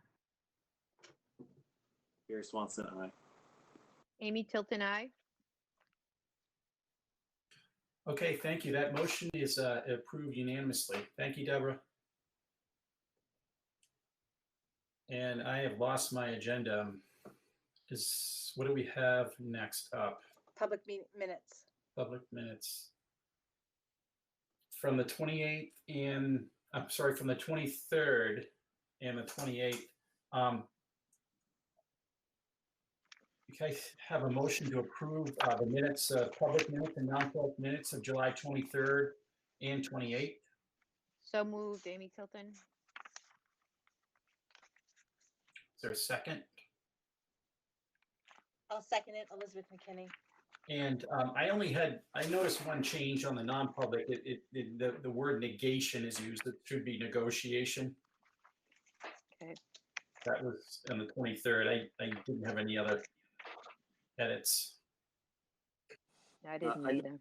S4: Gary Swanson, aye.
S9: Amy Tilton, aye.
S1: Okay, thank you. That motion is approved unanimously. Thank you, Deborah. And I have lost my agenda. What do we have next up?
S2: Public minutes.
S1: Public minutes. From the 28th and, I'm sorry, from the 23rd and the 28th. You guys have a motion to approve the minutes, public minutes and non-public minutes of July 23rd and 28th.
S9: So moved, Amy Tilton.
S1: Is there a second?
S2: I'll second it, Elizabeth McKinney.
S1: And I noticed one change on the non-public. The word negation is used. It should be negotiation.
S9: Okay.
S1: That was on the 23rd. I didn't have any other edits.
S9: I didn't
S4: I-
S9: either.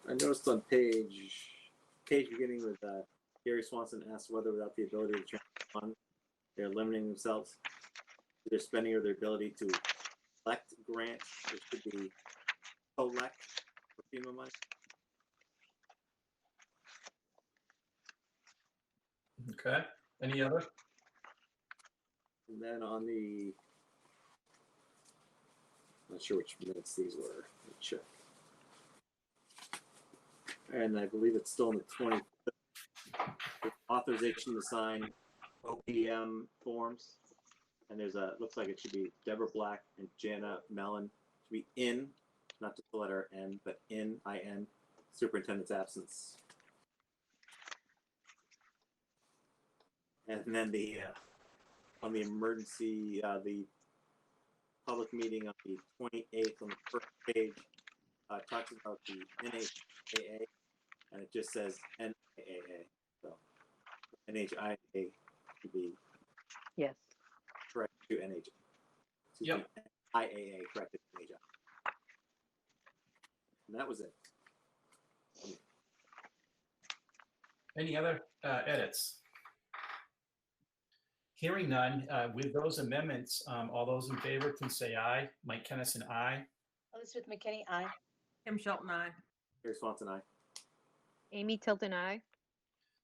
S4: I noticed on page beginning with Gary Swanson asked whether without the ability to transfer funds, they're limiting themselves to their spending or their ability to collect grants, which could be collect for FEMA money.
S1: Okay. Any other?
S4: And then on the, not sure which minutes these were. Let me check. And I believe it's still in the 20th. Authorization to sign OPM forms. And there's looks like it should be Deborah Black and Jana Mellon. Should be in, not just the letter N, but in, I-N, superintendent's absence. And then on the emergency, the public meeting on the 28th on the first page talks about the NHAA, and it just says NIAA. So NHIA should be
S9: Yes.
S4: correct to NH.
S1: Yep.
S4: IAA corrected to NHI. And that was it.
S1: Any other edits? Hearing none, with those amendments, all those in favor can say aye. Mike Kennison, aye.
S2: Elizabeth McKinney, aye.
S8: Kim Shelton, aye.
S4: Gary Swanson, aye.
S9: Amy Tilton, aye.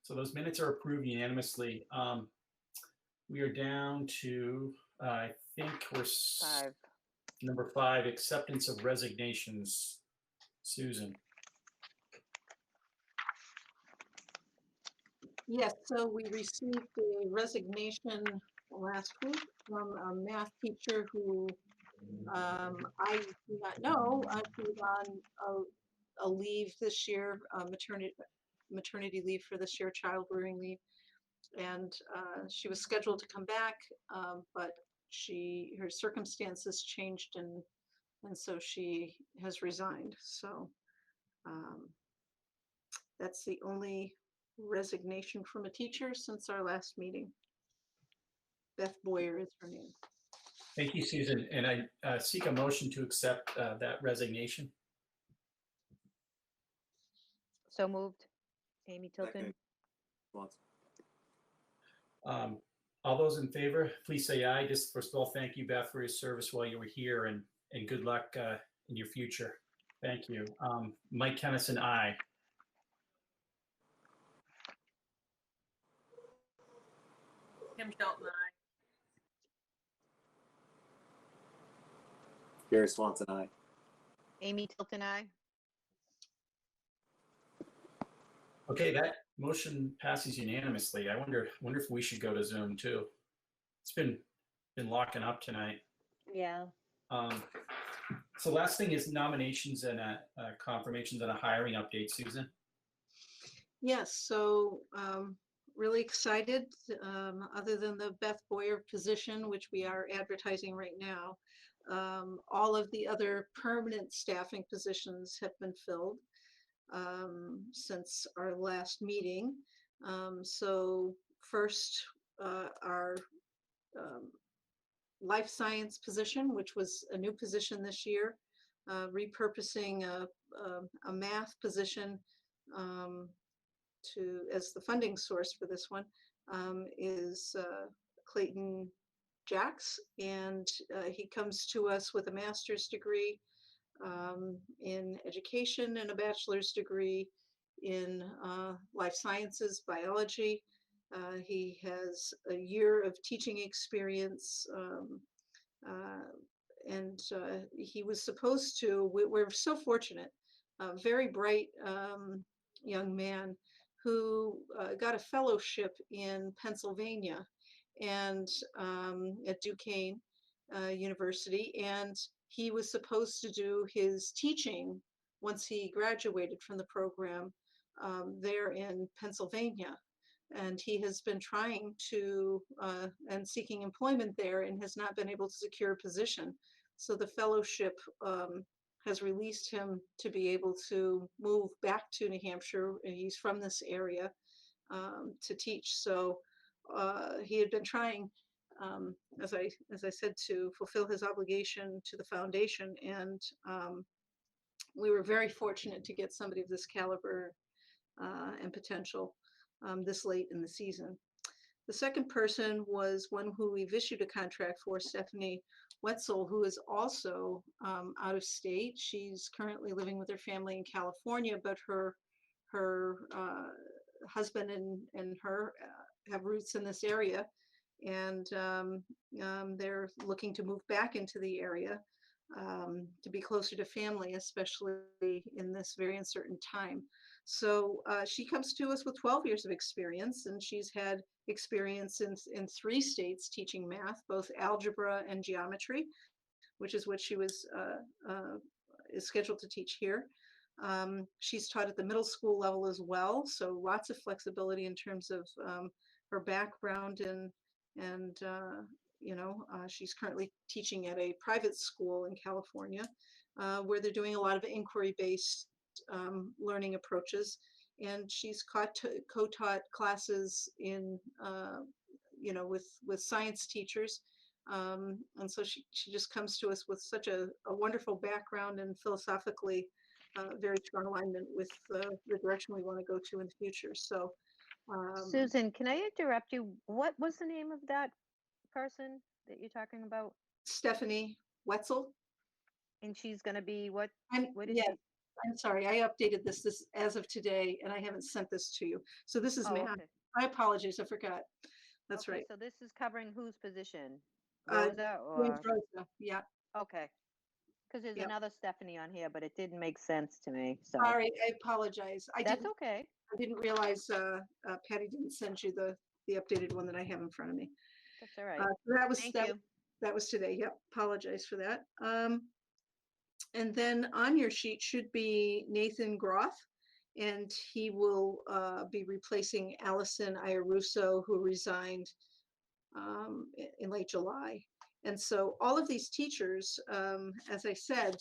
S1: So those minutes are approved unanimously. We are down to, I think we're
S9: 5.
S1: number 5, acceptance of resignations. Susan.
S6: Yes, so we received a resignation last week from a math teacher who I do not know. She was on a leave this year, maternity leave for this year, child rearing leave. And she was scheduled to come back, but her circumstances changed, and so she has resigned. So that's the only resignation from a teacher since our last meeting. Beth Boyer is her name.
S1: Thank you, Susan. And I seek a motion to accept that resignation.
S9: So moved. Amy Tilton.
S4: Second. Swanson.
S1: All those in favor, please say aye. Just first of all, thank you, Beth, for your service while you were here, and good luck in your future. Thank you. Mike Kennison, aye.
S8: Kim Shelton, aye.
S4: Gary Swanson, aye.
S9: Amy Tilton, I.
S1: Okay, that motion passes unanimously. I wonder if we should go to Zoom too. It's been locking up tonight.
S2: Yeah.
S1: So last thing is nominations and confirmations and a hiring update, Susan.
S6: Yes, so really excited, other than the Beth Boyer position, which we are advertising right now. All of the other permanent staffing positions have been filled since our last meeting. So first, our life science position, which was a new position this year, repurposing a math position as the funding source for this one, is Clayton Jacks, and he comes to us with a master's degree in education and a bachelor's degree in life sciences, biology. He has a year of teaching experience, and he was supposed to, we're so fortunate, a very bright young man who got a fellowship in Pennsylvania and at Duquesne University, and he was supposed to do his teaching once he graduated from the program there in Pennsylvania. And he has been trying to and seeking employment there and has not been able to secure a position. So the fellowship has released him to be able to move back to New Hampshire. He's from this area to teach. So he had been trying, as I said, to fulfill his obligation to the foundation, and we were very fortunate to get somebody of this caliber and potential this late in the season. The second person was one who we've issued a contract for, Stephanie Wetzel, who is also out of state. She's currently living with her family in California, but her husband and her have roots in this area, and they're looking to move back into the area to be closer to family, especially in this very uncertain time. So she comes to us with 12 years of experience, and she's had experience in 3 states teaching math, both algebra and geometry, which is what she was is scheduled to teach here. She's taught at the middle school level as well, so lots of flexibility in terms of her background, and you know, she's currently teaching at a private school in California where they're doing a lot of inquiry-based learning approaches, and she's co-taught classes in you know, with science teachers, and so she just comes to us with such a wonderful background and philosophically very strong alignment with the direction we want to go to in the future. So
S9: Susan, can I interrupt you? What was the name of that person that you're talking about?
S6: Stephanie Wetzel.
S9: And she's going to be what? What is
S6: Yeah,
S9: she?
S6: I'm sorry, I updated this as of today, and I haven't sent this to you. So this is
S9: Oh,
S6: math.
S9: okay.
S6: I apologize, I forgot. That's
S9: Okay,
S6: right.
S9: so this is covering whose position?
S6: Uh,
S9: Rosa
S6: James
S9: or?
S6: Rosa, yeah.
S9: Okay. Because there's
S6: Yep.
S9: another Stephanie on here, but it didn't make sense to me. So
S6: Sorry, I apologize.
S9: that's okay.
S6: I didn't realize Patty didn't send you the updated one that I have in front of me.
S9: That's all right.
S6: So that was
S9: Thank
S6: that,
S9: you.
S6: that was today. Yep, apologize for that. And then on your sheet should be Nathan Groth, and he will be replacing Allison Iaruso, who resigned in late July. And so all of these teachers, as I said,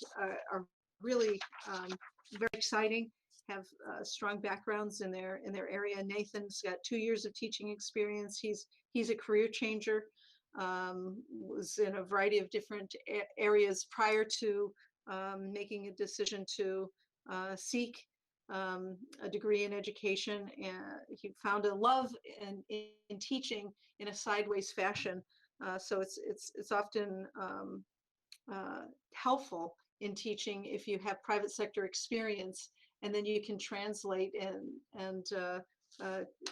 S6: are really very exciting. have strong backgrounds in their area. Nathan's got 2 years of teaching experience. He's a career changer. Was in a variety of different areas prior to making a decision to seek a degree in education, and he found a love in teaching in a sideways fashion. So it's often helpful in teaching if you have private sector experience, and then you can translate and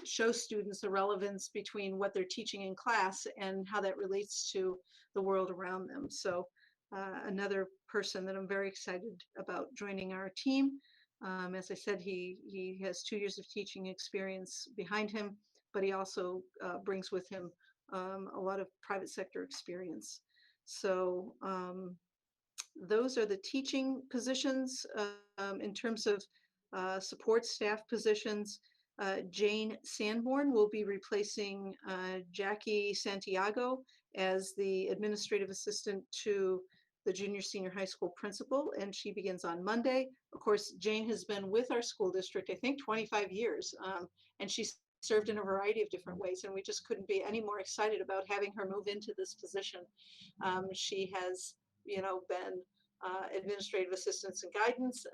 S6: show students the relevance between what they're teaching in class and how that relates to the world around them. So another person that I'm very excited about joining our team. As I said, he has 2 years of teaching experience behind him, but he also brings with him a lot of private sector experience. So those are the teaching positions. In terms of support staff positions, Jane Sanborn will be replacing Jackie Santiago as the administrative assistant to the junior senior high school principal, and she begins on Monday. Of course, Jane has been with our school district, I think 25 years, and she's served in a variety of different ways, and we just couldn't be any more excited about having her move into this position. She has, been administrative assistance and guidance.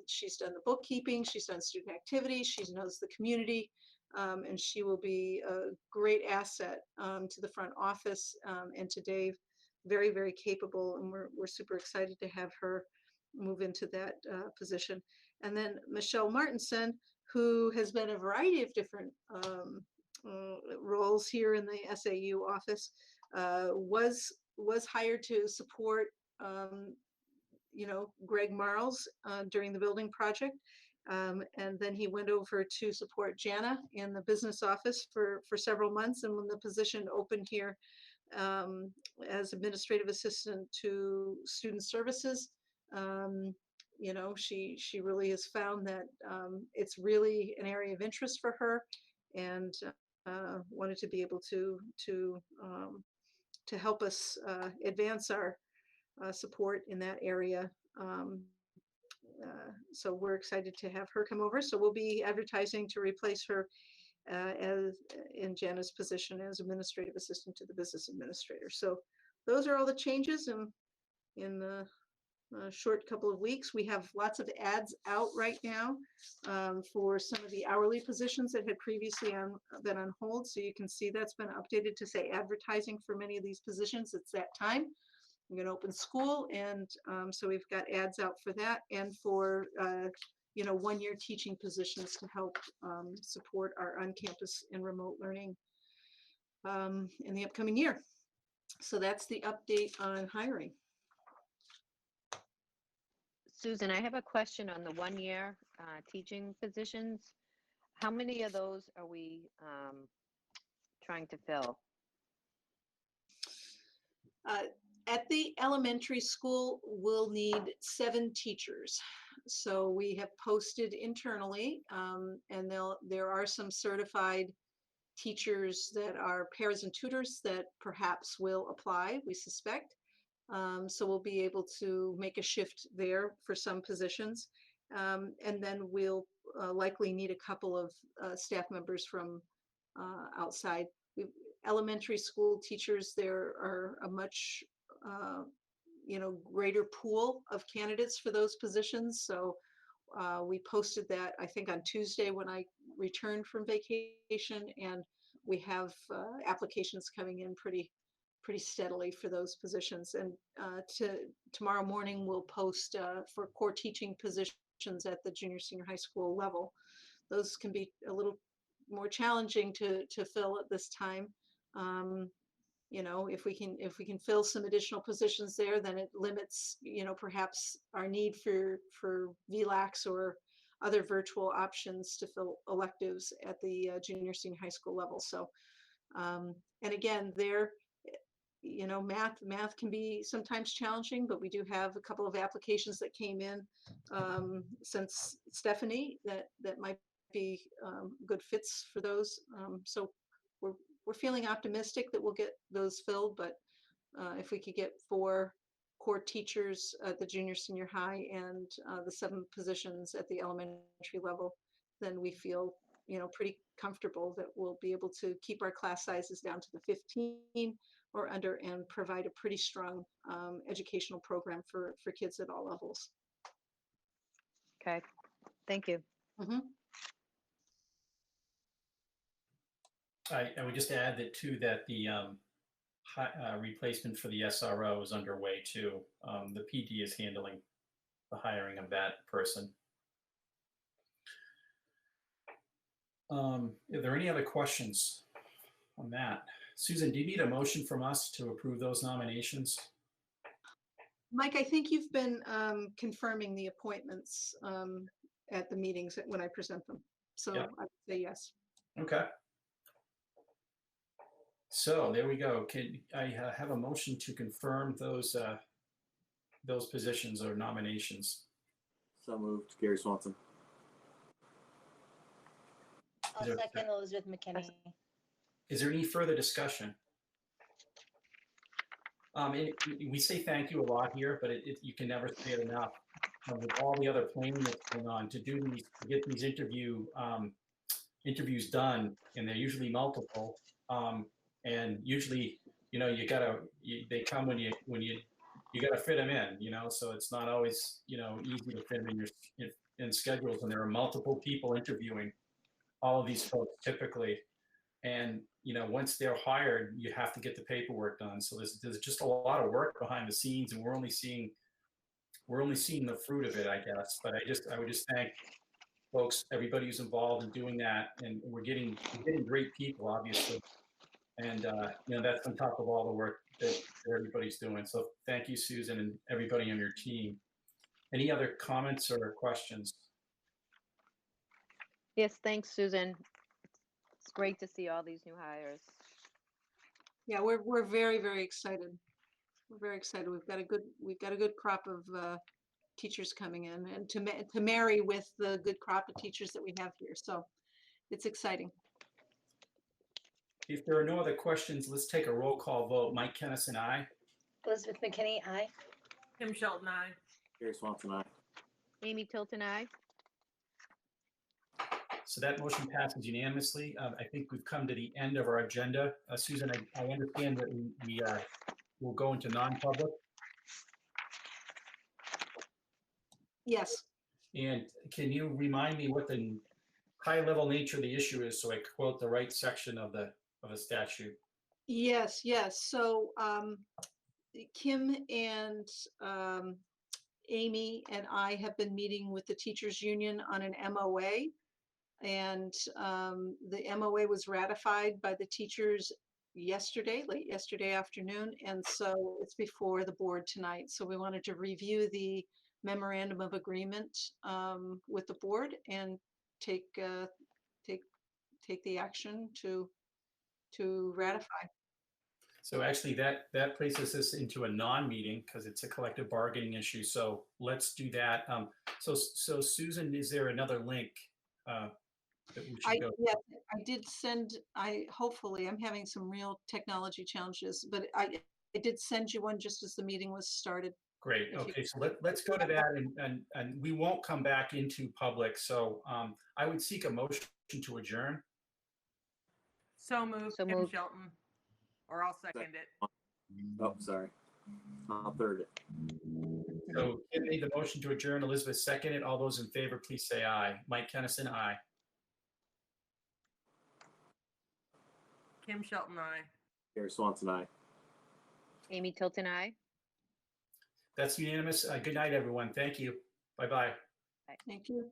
S6: She's done the bookkeeping, she's done student activities, she knows the community, and she will be a great asset to the front office and to Dave. Very, very capable, and we're super excited to have her move into that position. And then Michelle Martinson, who has been a variety of different roles here in the SAU office, was hired to support Greg Marles during the building project. And then he went over to support Jana in the business office for several months. And when the position opened here as administrative assistant to student services, she really has found that it's really an area of interest for her, and wanted to be able to help us advance our support in that area. So we're excited to have her come over. So we'll be advertising to replace her as in Jana's position as administrative assistant to the business administrator. So those are all the changes in the short couple of weeks. We have lots of ads out right now for some of the hourly positions that had previously been on hold. So you can see that's been updated to say advertising for many of these positions. It's that time. I'm going to open school, and so we've got ads out for that, and for 1-year teaching positions to help support our on-campus and remote learning in the upcoming year. So that's the update on hiring.
S9: Susan, I have a question on the 1-year teaching positions. How many of those are we trying to fill?
S6: At the elementary school, we'll need 7 teachers. So we have posted internally, and there are some certified teachers that are paras and tutors that perhaps will apply, we suspect. So we'll be able to make a shift there for some positions. And then we'll likely need a couple of staff members from outside. Elementary school teachers, there are a much greater pool of candidates for those positions. So we posted that, I think, on Tuesday when I returned from vacation, and we have applications coming in pretty steadily for those positions. And tomorrow morning we'll post for core teaching positions at the junior senior high school level. Those can be a little more challenging to fill at this time. If we can fill some additional positions there, then it limits, perhaps our need for VLAX or other virtual options to fill electives at the junior senior high school level. So, and again, math can be sometimes challenging, but we do have a couple of applications that came in since Stephanie that might be good fits for those. So we're feeling optimistic that we'll get those filled, but if we could get 4 core teachers at the junior, senior high, and the 7 positions at the elementary level, then we feel, pretty comfortable that we'll be able to keep our class sizes down to the 15 or under and provide a pretty strong educational program for kids at all levels.
S9: Okay, thank you.
S6: Mhm.
S1: I would just add that too, that the replacement for the SRO is underway too. The PD is handling the hiring of that person. Are there any other questions on that? Susan, do you need a motion from us to approve those nominations?
S6: Mike, I think you've been confirming the appointments at the meetings when I present them. So
S1: Yep.
S6: I would say yes.
S1: Okay. So there we go. Can I have a motion to confirm those positions or nominations?
S4: So moved. Gary Swanson.
S2: I'll
S1: Is there-
S2: second Elizabeth McKinney.
S1: Is there any further discussion? We say thank you a lot here, but you can never say it enough. With all the other planning that's going on to get these interviews done, and they're usually multiple, and usually, they come when you got to fit them in, so it's not always, easy to fit them in schedules when there are multiple people interviewing all of these folks typically. And, once they're hired, you have to get the paperwork done. So there's just a lot of work behind the scenes, and we're only seeing the fruit of it, I guess. But I would just thank folks, everybody who's involved in doing that. And we're getting great people, obviously. And, that's on top of all the work that everybody's doing. So thank you, Susan, and everybody on your team. Any other comments or questions?
S9: Yes, thanks, Susan. It's great to see all these new hires.
S6: Yeah, we're very, very excited. We're very excited. We've got a good crop of teachers coming in, and to marry with the good crop of teachers that we have here. So it's exciting.
S1: If there are no other questions, let's take a roll call vote. Mike Kennison, aye.
S2: Elizabeth McKinney, aye.
S8: Kim Shelton, aye.
S4: Gary Swanson, aye.
S9: Amy Tilton, aye.
S1: So that motion passes unanimously. I think we've come to the end of our agenda. Susan, I understand that we will go into non-public.
S6: Yes.
S1: And can you remind me what the high-level nature of the issue is, so I quote the right section of the statute?
S6: Yes. So Kim and Amy and I have been meeting with the teachers union on an MOA, and the MOA was ratified by the teachers late yesterday afternoon, and so it's before the board tonight. So we wanted to review the memorandum of agreement with the board and take the action to ratify.
S1: So actually, that places us into a non-meeting because it's a collective bargaining issue. So let's do that. So Susan, is there another link that we should go?
S6: Yes, I did send. Hopefully, I'm having some real technology challenges, but I did send you one just as the meeting was started.
S1: Great. Okay, so let's go to that, and we won't come back into public. So I would seek a motion to adjourn.
S8: So moved,
S9: So
S8: Kim
S9: moved.
S8: Shelton. Or I'll second it.
S4: Oh, sorry. I'll third it.
S1: So Kim made the motion to adjourn. Elizabeth seconded. All those in favor, please say aye. Mike Kennison, aye.
S8: Kim Shelton, aye.
S4: Gary Swanson, aye.
S9: Amy Tilton, aye.
S1: That's unanimous. Good night, everyone. Thank you. Bye-bye.
S6: Thank you.